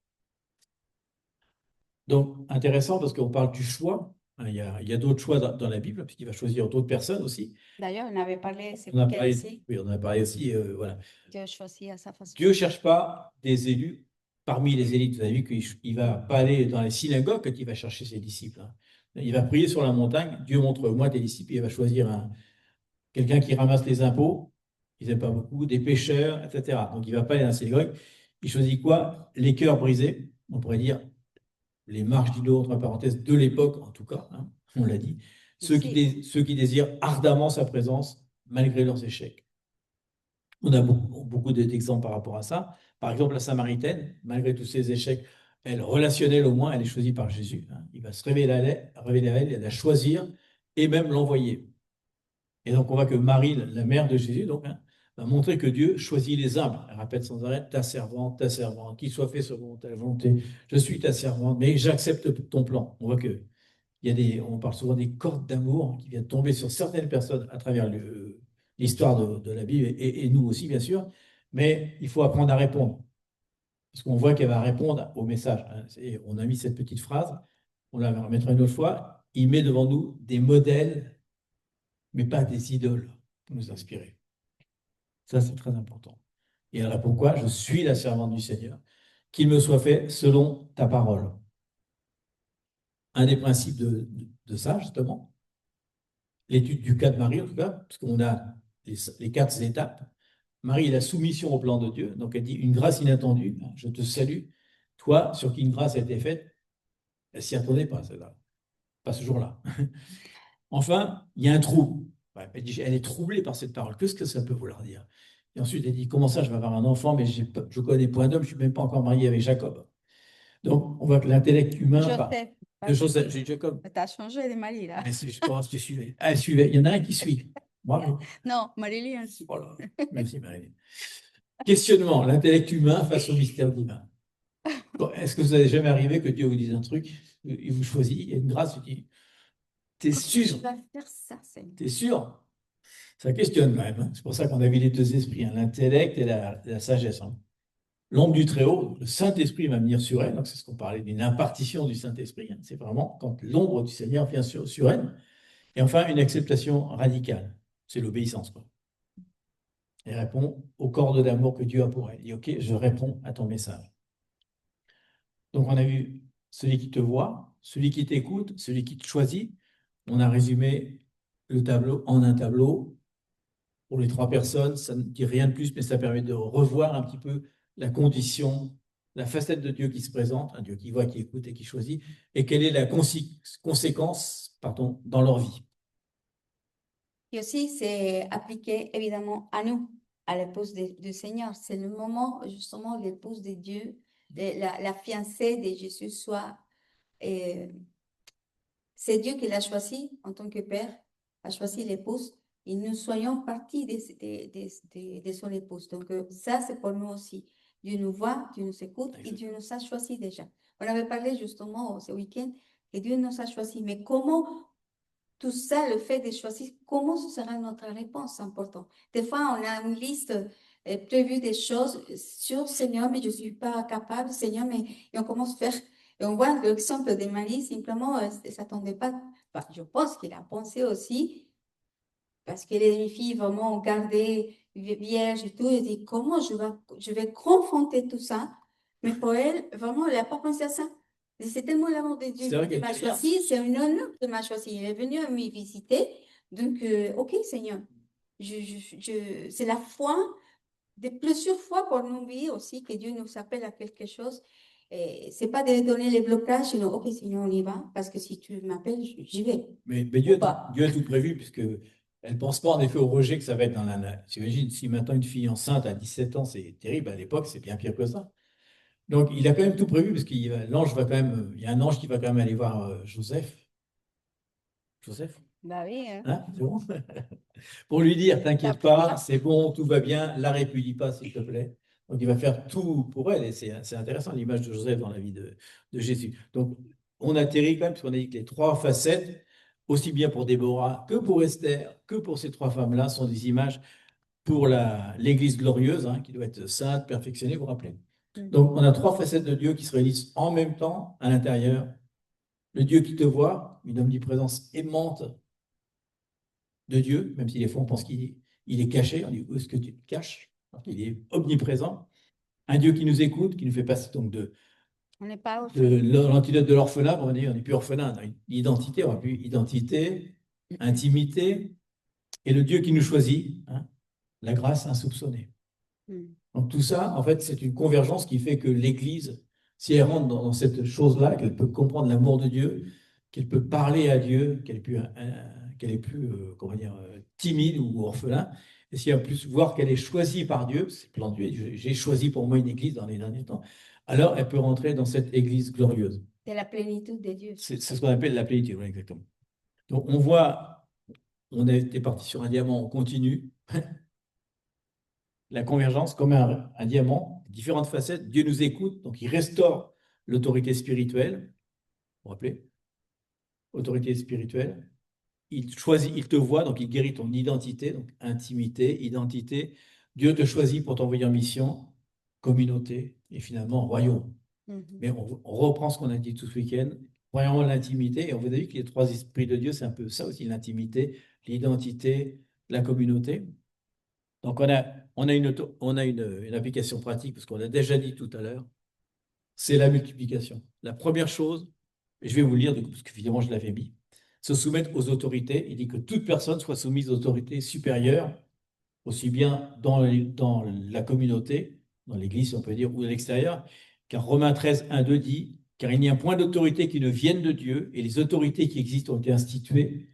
Donc, intéressant parce qu'on parle du choix. Il y a d'autres choix dans la Bible, puisqu'il va choisir d'autres personnes aussi. D'ailleurs, on avait parlé, c'est On a qu'elle parlé, ici, oui, on a parlé aussi, voilà. Dieu choisit à sa façon. Dieu ne cherche pas des élus parmi les élites. Vous avez vu qu'il ne va pas aller dans les synagogues quand il va chercher ses disciples, hein. Il va prier sur la montagne. Dieu montre-moi tes disciples. Il va choisir quelqu'un qui ramasse les impôts. Ils n'aiment pas beaucoup, des pêcheurs, etc. Donc, il ne va pas aller dans la synagogue. Il choisit quoi? Les cœurs brisés. On pourrait dire les marginaux, entre parenthèses, de l'époque, en tout cas, hein, on l'a dit, ceux qui désirent ardemment sa présence, malgré leurs échecs. On a beaucoup d'exemples par rapport à ça. Par exemple, la Samaritaine, malgré tous ses échecs, elle, relationnelle au moins, elle est choisie par Jésus, hein. Il va se révéler à elle, et la choisir et même l'envoyer. Et donc, on voit que Marie, la mère de Jésus, donc, hein, va montrer que Dieu choisit les humbles. Elle répète sans arrêt, ta servante, qu'il soit fait selon ta volonté. Je suis ta servante, mais j'accepte ton plan. On voit que on parle souvent des cordes d'amour qui viennent tomber sur certaines personnes à travers l'histoire de la Bible et nous aussi, bien sûr. Mais il faut apprendre à répondre. Parce qu'on voit qu'elle va répondre au message, hein. On a mis cette petite phrase, on la remettra une autre fois. Il met devant nous des modèles, mais pas des idoles pour nous inspirer. Ça, c'est très important. Et elle répond quoi? Je suis la servante du Seigneur. Qu'il me soit fait selon ta parole. Un des principes de ça, justement, l'étude du cas de Marie, en tout cas, parce qu'on a les 4 étapes. Marie, la soumission au plan de Dieu. Donc, elle dit une grâce inattendue. Je te salue. Toi, sur qui une grâce a été faite, elle s'y attendait pas, celle-là. Pas ce jour-là. Enfin, il y a un trouble. Elle dit, elle est troublée par cette parole. Qu'est-ce que ça peut vouloir dire? Et ensuite, elle dit, comment ça, je vais avoir un enfant, mais je connais point d'homme, je ne suis même pas encore marié avec Jacob. Donc, on voit que l'intellect humain... J'ai Jacob. Tu as changé de mari, là. Je pense que tu suivais. Ah, elle suivait. Il y en a un qui suit. Bravo. Non, Marie-Lise. Voilà. Merci, Marie. Questionnement, l'intellect humain face au mystère divin. Est-ce que vous n'avez jamais arrivé que Dieu vous dise un truc, il vous choisit, il y a une grâce, il dit, t'es sûr? T'es sûr? Ça questionne même, hein. C'est pour ça qu'on a vu les 2 esprits, hein, l'intellect et la sagesse, hein. L'ombre du Très-Haut, le Saint-Esprit va venir sur elle. Donc, c'est ce qu'on parlait d'une impartition du Saint-Esprit, hein. C'est vraiment quand l'ombre du Seigneur vient sur elle. Et enfin, une acceptation radicale. C'est l'obéissance, quoi. Elle répond au corps d'amour que Dieu a pour elle. Elle dit, OK, je réponds à ton message. Donc, on a vu celui qui te voit, celui qui t'écoute, celui qui te choisit. On a résumé le tableau en un tableau. Pour les 3 personnes, ça ne dit rien de plus, mais ça permet de revoir un petit peu la condition, la facette de Dieu qui se présente, un Dieu qui voit, qui écoute et qui choisit, et quelle est la conséquence, dans leur vie. Et aussi, c'est appliqué évidemment à nous, à l'épouse du Seigneur. C'est le moment, justement, l'épouse de Dieu, la fiancée de Jésus soit... c'est Dieu qui l'a choisi en tant que père, a choisi l'épouse, et nous soyons partie de son épouse. Donc, ça, c'est pour nous aussi. Dieu nous voit, Dieu nous écoute, et Dieu nous a choisi déjà. On avait parlé justement ce week-end que Dieu nous a choisi. Mais comment tout ça, le fait de choisir, comment ce sera notre réponse? Important. Des fois, on a une liste prévue des choses sur Seigneur, mais je ne suis pas capable, Seigneur, mais et on commence à faire. Et on voit l'exemple de Marie, simplement, elle ne s'attendait pas. Enfin, je pense qu'il a pensé aussi, parce qu'elle est une fille vraiment gardée, vierge et tout. Elle dit, comment je vais confronter tout ça? Mais pour elle, vraiment, elle n'a pas pensé à ça. C'est tellement l'amour de Dieu qui m'a choisi. C'est un honneur de m'a choisi. Il est venu à me visiter. Donc, OK, Seigneur. C'est la foi, de plusieurs fois pour nous dire aussi que Dieu nous appelle à quelque chose. Ce n'est pas de donner les blocages, sinon, OK, Seigneur, on y va. Parce que si tu m'appelles, j'y vais. Mais Dieu a tout prévu, puisque elle ne pense pas en effet au rejet que ça va être dans la... J'imagine, si maintenant une fille enceinte à 17 ans, c'est terrible, à l'époque, c'est bien pire que ça. Donc, il a quand même tout prévu, parce que l'ange va quand même, il y a un ange qui va quand même aller voir Joseph. Joseph, Bah oui, hein. hein, c'est bon? Pour lui dire, La t'inquiète pas, prière. c'est bon, tout va bien, la répudie pas, s'il te plaît. Donc, il va faire tout pour elle, et c'est intéressant l'image de Joseph dans la vie de Jésus. Donc, on atterrit quand même, parce qu'on a dit que les trois facettes, aussi bien pour Déborah que pour Esther, que pour ces trois femmes-là, sont des images pour l'Église glorieuse, hein, qui doit être sainte, perfectionnée, vous vous rappelez. Donc, on a trois facettes de Dieu qui se réunissent en même temps à l'intérieur. Le Dieu qui te voit, une omniprésence aimante de Dieu, même si des fois on pense qu'il est caché, on dit où est-ce que tu te caches? Alors qu'il est omniprésent. Un Dieu qui nous écoute, qui nous fait passer donc On n'est pas de orphelin. l'antidote de l'orphelin, on n'est plus orphelin, on a une identité, on a plus identité, intimité, et le Dieu qui nous choisit, hein, la grâce insoupçonnée. Mm. Donc tout ça, en fait, c'est une convergence qui fait que l'Église, si elle rentre dans cette chose-là, qu'elle peut comprendre l'amour de Dieu, qu'elle peut parler à Dieu, qu'elle est plus comment dire, timide ou orphelin, et si en plus voir qu'elle est choisie par Dieu, c'est le plan de Dieu, j'ai choisi pour moi une Église dans les derniers temps, alors elle peut rentrer dans cette Église glorieuse. C'est la plénitude de Dieu. C'est ce qu'on appelle la plénitude, ouais, exactement. Donc on voit, on était parti sur un diamant, on continue. La convergence comme un diamant, différentes facettes. Dieu nous écoute, donc il restaure l'autorité spirituelle. Vous vous rappelez? Autorité spirituelle. Il choisit, il te voit, donc il guérit ton identité, donc intimité, identité. Dieu te choisit pour t'envoyer en mission, communauté et finalement royaume. Mais on reprend ce qu'on a dit tout ce week-end. Premièrement, l'intimité. Et on vous a dit que les trois esprits de Dieu, c'est un peu ça aussi, l'intimité, l'identité, la communauté. Donc, on a une application pratique, parce qu'on a déjà dit tout à l'heure, c'est la multiplication. La première chose, et je vais vous le lire, parce qu'évidemment, je l'avais mis, se soumettre aux autorités. Il dit que toute personne soit soumise aux autorités supérieures, aussi bien dans la communauté, dans l'Église, si on peut dire, ou à l'extérieur, car Romains 13, 1, 2 dit, car il n'y a point d'autorité qui ne vienne de Dieu, et les autorités qui existent ont été instituées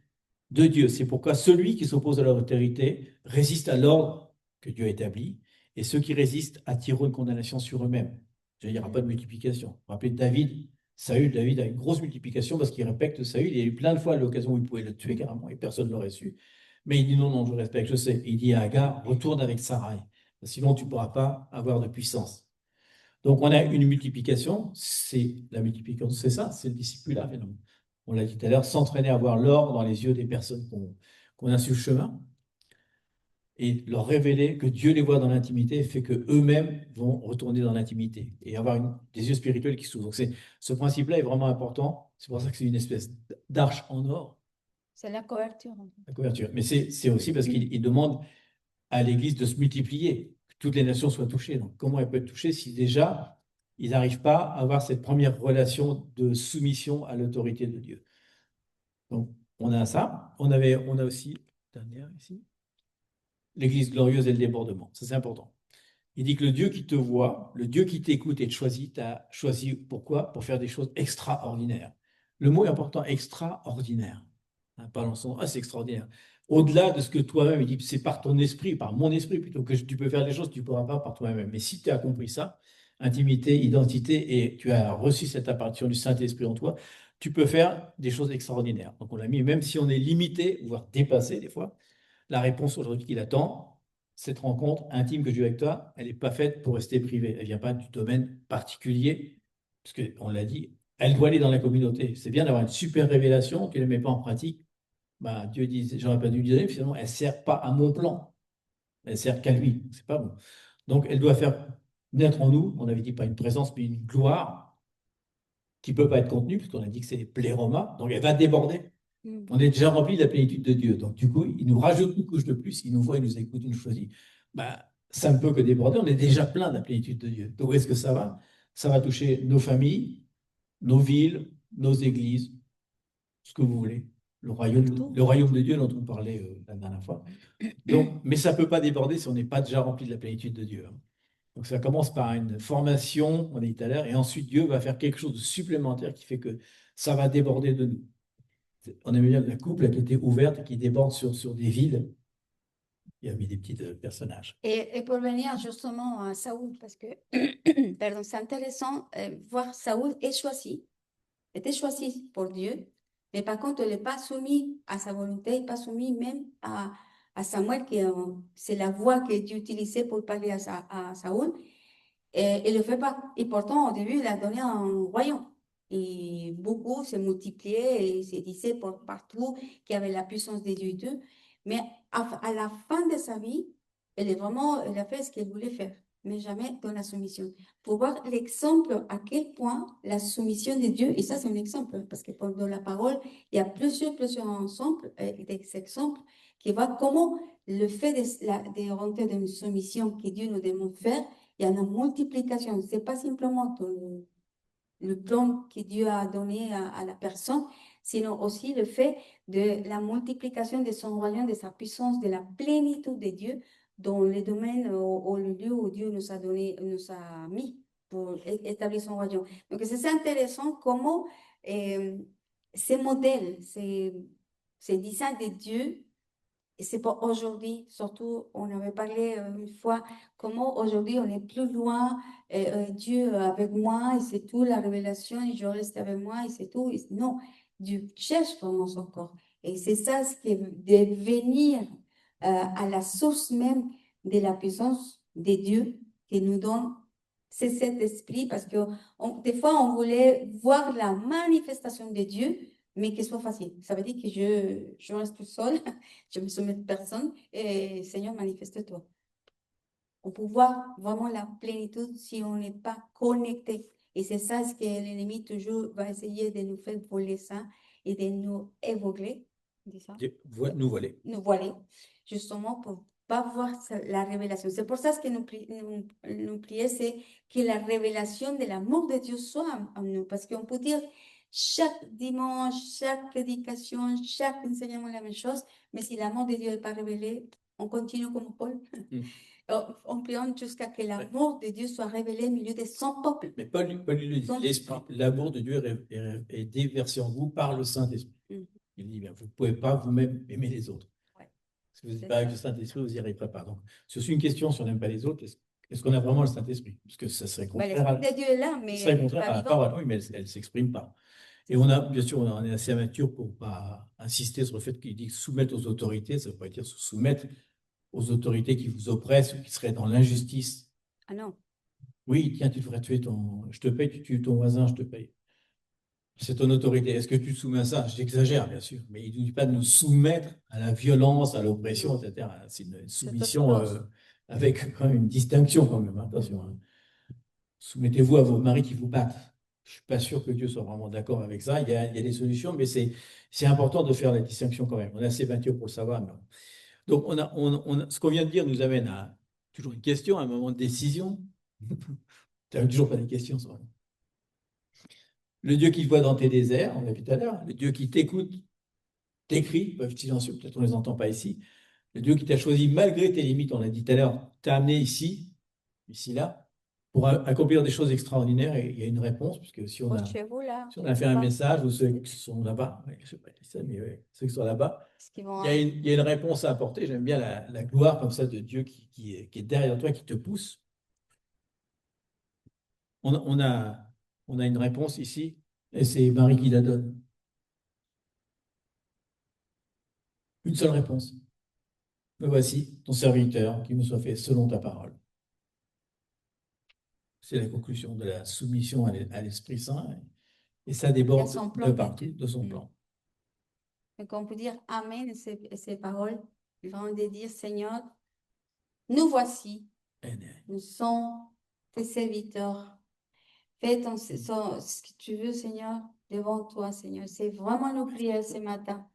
de Dieu. C'est pourquoi celui qui s'oppose à l'autorité résiste à l'ordre que Dieu a établi, et ceux qui résistent attireront une condamnation sur eux-mêmes. Il n'y aura pas de multiplication. Vous vous rappelez de David, David a une grosse multiplication parce qu'il respecte Saül. Il y a eu plein de fois l'occasion où il pouvait le tuer carrément et personne ne l'aurait su. Mais il dit non, non, je respecte, je sais. Il dit à Agar, retourne avec Sarai, sinon tu ne pourras pas avoir de puissance. Donc on a une multiplication, c'est la multiplication, c'est ça, c'est le discipulat finalement. On l'a dit tout à l'heure, s'entraîner à voir l'or dans les yeux des personnes qu'on a sur le chemin et leur révéler que Dieu les voit dans l'intimité fait qu'eux-mêmes vont retourner dans l'intimité et avoir des yeux spirituels qui s'ouvrent. Donc ce principe-là est vraiment important. C'est pour ça que c'est une espèce d'arche en or. C'est la couverture. La couverture. Mais c'est aussi parce qu'il demande à l'Église de se multiplier, que toutes les nations soient touchées. Donc comment elles peuvent être touchées si déjà ils n'arrivent pas à avoir cette première relation de soumission à l'autorité de Dieu? Donc, on a ça. On a aussi, dernière ici, l'Église glorieuse et le débordement. Ça, c'est important. Il dit que le Dieu qui te voit, le Dieu qui t'écoute et te choisit, t'a choisi pourquoi? Pour faire des choses extraordinaires. Le mot est important, extraordinaire. Hein, pas dans son, ah, c'est extraordinaire. Au-delà de ce que toi-même, il dit, c'est par ton esprit, par mon esprit, plutôt que tu peux faire des choses que tu ne pourras pas par toi-même. Mais si tu as compris ça, intimité, identité, et tu as reçu cette apparition du Saint-Esprit en toi, tu peux faire des choses extraordinaires. Donc on l'a mis, même si on est limité, voire dépassé des fois, la réponse aujourd'hui qu'il attend, cette rencontre intime que je vis avec toi, elle n'est pas faite pour rester privée. Elle ne vient pas du domaine particulier, parce qu'on l'a dit, elle doit aller dans la communauté. C'est bien d'avoir une super révélation, tu ne la mets pas en pratique. Bah, Dieu dit, j'aurais pas dû lui donner, finalement, elle ne sert pas à mon plan. Elle ne sert qu'à lui. C'est pas bon. Donc, elle doit faire naître en nous, on avait dit pas une présence, mais une gloire qui ne peut pas être contenue, puisqu'on a dit que c'est pléroma, donc elle va déborder. On est déjà rempli de la plénitude de Dieu. Donc, du coup, il nous rajoute une couche de plus, il nous voit, il nous écoute, il nous choisit. Bah, ça ne peut que déborder, on est déjà plein de la plénitude de Dieu. Donc, où est-ce que ça va? Ça va toucher nos familles, nos villes, nos églises, ce que vous voulez. Le royaume de Dieu dont on parlait la dernière fois. Donc, mais ça ne peut pas déborder si on n'est pas déjà rempli de la plénitude de Dieu. Donc ça commence par une formation, on a dit tout à l'heure, et ensuite Dieu va faire quelque chose de supplémentaire qui fait que ça va déborder de nous. On aime bien la coupe là, qui était ouverte et qui déborde sur des villes. Il a mis des petits personnages. Et pour venir justement à Saoul, parce que, pardon, c'est intéressant, voir Saoul était choisi pour Dieu, mais par contre, il n'est pas soumis à sa volonté, il n'est pas soumis même à Samuel, qui c'est la voix que Dieu utilisait pour parler à Saoul. Et il ne le fait pas. Et pourtant, au début, il a donné un royaume. Et beaucoup se multipliaient et se disaient partout qu'il y avait la puissance de Dieu et tout. Mais à la fin de sa vie, il a fait ce qu'il voulait faire, mais jamais dans la soumission. Pour voir l'exemple à quel point la soumission de Dieu, et ça c'est un exemple, parce que dans la parole, il y a plusieurs exemples qui voient comment le fait de rentrer dans une soumission que Dieu nous demande de faire, il y a une multiplication. Ce n'est pas simplement le plan que Dieu a donné à la personne, sinon aussi le fait de la multiplication de son royaume, de sa puissance, de la plénitude de Dieu dans les domaines ou le lieu où Dieu nous a donné, nous a mis pour établir son royaume. Donc, c'est intéressant comment ces modèles, ces designs de Dieu, et c'est pour aujourd'hui, surtout, on avait parlé une fois, comment aujourd'hui on est plus loin, Dieu avec moi, et c'est tout, la révélation, et je reste avec moi, et c'est tout. Non, Dieu cherche vraiment son corps. Et c'est ça, ce qui est de venir à la source même de la puissance de Dieu qui nous donne, c'est cet esprit, parce que des fois, on voulait voir la manifestation de Dieu, mais qu'il soit facile. Ça veut dire que je reste tout seul, je me soumets de personne et Seigneur, manifeste-toi. On peut voir vraiment la plénitude si on n'est pas connecté. Et c'est ça ce que l'ennemi toujours va essayer de nous faire voler ça et de nous évoquer, ça? Nous voiler. Nous voiler, justement pour pas voir la révélation. C'est pour ça que nous prions, c'est que la révélation de l'amour de Dieu soit en nous. Parce qu'on peut dire chaque dimanche, chaque prédication, chaque enseignement la même chose, mais si l'amour de Dieu n'est pas révélé, on continue comme Paul. On prie jusqu'à ce que l'amour de Dieu soit révélé au milieu de son peuple. Mais Paul lui dit, l'amour de Dieu est déversé en vous par le Saint-Esprit. Il dit, bien, vous ne pouvez pas vous-même aimer les autres. Si vous n'êtes pas avec le Saint-Esprit, vous n'y arriverez pas. Donc, c'est aussi une question, si on n'aime pas les autres, est-ce qu'on a vraiment le Saint-Esprit? Parce que ça serait contraire, l'Esprit de Dieu est là, mais serait contraire à la parole. Oui, mais elle ne s'exprime pas. Et on a, bien sûr, on est assez mature pour ne pas insister sur le fait qu'il dit soumettre aux autorités, ça ne veut pas dire se soumettre aux autorités qui vous oppressent ou qui seraient dans l'injustice. Ah non. Oui, tiens, tu devrais tuer je te paye, tu tues ton voisin, je te paye. C'est ton autorité. Est-ce que tu te soumets à ça? J'exagère, bien sûr, mais il ne dit pas de nous soumettre à la violence, à l'oppression, etc. C'est une soumission avec quand même une distinction, quand même. Attention. Hein. Soumettez-vous à vos maris qui vous battent. Je ne suis pas sûr que Dieu soit vraiment d'accord avec ça. Il y a des solutions, mais c'est important de faire la distinction quand même. On est assez mature pour le savoir. Mais... Donc, ce qu'on vient de dire nous amène à toujours une question, à un moment de décision. Tu n'as toujours pas de questions, ça. Le Dieu qui te voit dans tes déserts, on l'a vu tout à l'heure. Le Dieu qui t'écoute, t'écrit, peuvent silencieux, peut-être on ne les entend pas ici. Le Dieu qui t'a choisi malgré tes limites, on l'a dit tout à l'heure, t'a amené ici, là, pour accomplir des choses extraordinaires. Et il y a une réponse, puisque si on a fait un message, ou ceux qui sont là-bas, je ne sais pas ça, mais ceux qui sont là-bas, il y a une réponse à apporter. J'aime bien la gloire comme ça de Dieu qui est derrière toi, qui te pousse. On a une réponse ici, et c'est Marie qui la donne. Une seule réponse. Me voici, ton serviteur, qui me soit fait selon ta parole. C'est la conclusion de la soumission à l'Esprit Saint, et ça déborde de partout de son plan. Donc on peut dire Amen, ces paroles, vraiment de dire Seigneur, nous voici, nous sommes tes serviteurs. Fais ce que tu veux, Seigneur, devant toi, Seigneur. C'est vraiment nos prières ce matin.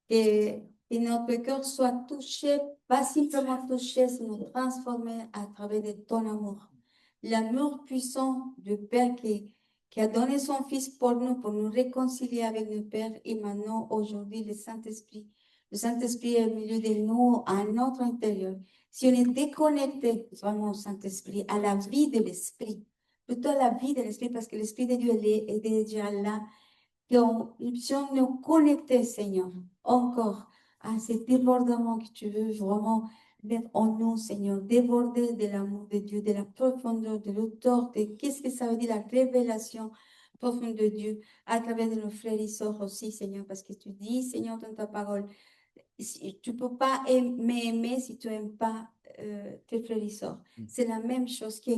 Que notre cœur soit touché, pas simplement touché, mais transformé à travers de ton amour. L'amour puissant du Père qui a donné son Fils pour nous réconcilier avec le Père. Et maintenant, aujourd'hui, le Saint-Esprit. Le Saint-Esprit est au milieu de nous, à notre intérieur. Si on est déconnecté vraiment au Saint-Esprit, à la vie de l'Esprit, plutôt à la vie de l'Esprit, parce que l'Esprit de Dieu est déjà là, qu'on puisse nous connecter, Seigneur, encore à ce débordement que tu veux vraiment mettre en nous, Seigneur, déborder de l'amour de Dieu, de la profondeur, de l'auteur, de qu'est-ce que ça veut dire la révélation profonde de Dieu à travers de nos frères et sœurs aussi, Seigneur, parce que tu dis, Seigneur, dans ta parole, tu ne peux pas m'aimer si tu n'aimes pas tes frères et sœurs. C'est la même chose que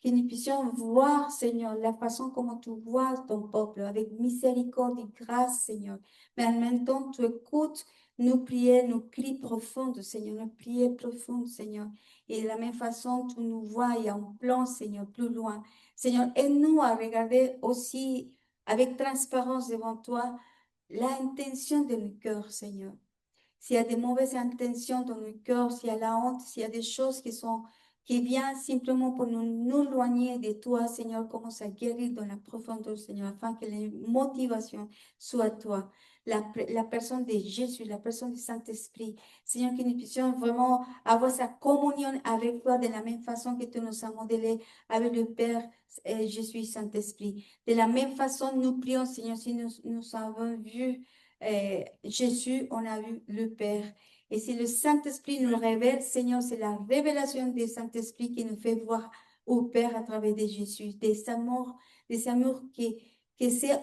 nous puissions voir, Seigneur, la façon comment tu vois ton peuple, avec miséricorde et grâce, Seigneur. Mais en même temps, tu écoutes nos prières, nos cris profonds, Seigneur, nos prières profondes, Seigneur. Et de la même façon, tu nous vois et en plan, Seigneur, plus loin. Seigneur, aide-nous à regarder aussi avec transparence devant toi l'intention de nos cœurs, Seigneur. S'il y a des mauvaises intentions dans le cœur, s'il y a la honte, s'il y a des choses qui viennent simplement pour nous éloigner de toi, Seigneur, commence à guérir dans la profondeur, Seigneur, afin que les motivations soient toi. La personne de Jésus, la personne du Saint-Esprit. Seigneur, que nous puissions vraiment avoir sa communion avec toi de la même façon que tu nous as modelé avec le Père et Jésus Saint-Esprit. De la même façon, nous prions, Seigneur, si nous avons vu Jésus, on a vu le Père. Et si le Saint-Esprit nous révèle, Seigneur, c'est la révélation du Saint-Esprit qui nous fait voir au Père à travers de Jésus, des amours qui c'est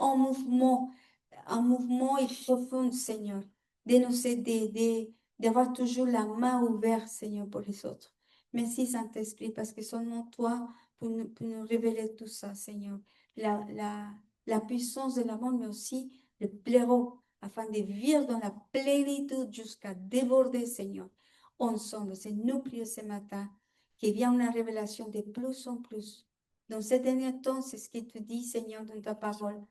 un mouvement et profond, Seigneur, de nous aider, d'avoir toujours la main ouverte, Seigneur, pour les autres. Merci, Saint-Esprit, parce que seulement toi, pour nous révéler tout ça, Seigneur. La puissance de l'amour, mais aussi le blaireau, afin de vivre dans la plénitude jusqu'à déborder, Seigneur. Ensemble, c'est nous prions ce matin, qu'il vienne une révélation de plus en plus. Dans ces derniers temps, c'est ce que tu dis, Seigneur, dans ta parole,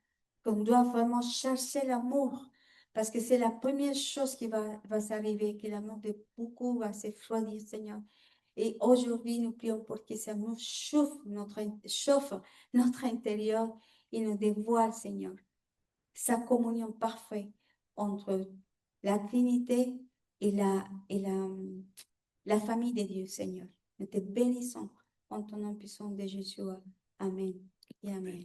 qu'on doit vraiment chercher l'amour, parce que c'est la première chose qui va s'arriver, que l'amour de beaucoup va se refroidir, Seigneur. Et aujourd'hui, nous prions pour que cet amour chauffe notre intérieur et nous dévoile, Seigneur, sa communion parfaite entre la Trinité et la famille de Dieu, Seigneur. Nous te bénissons en ton nom puissant de Jésus. Amen et Amen.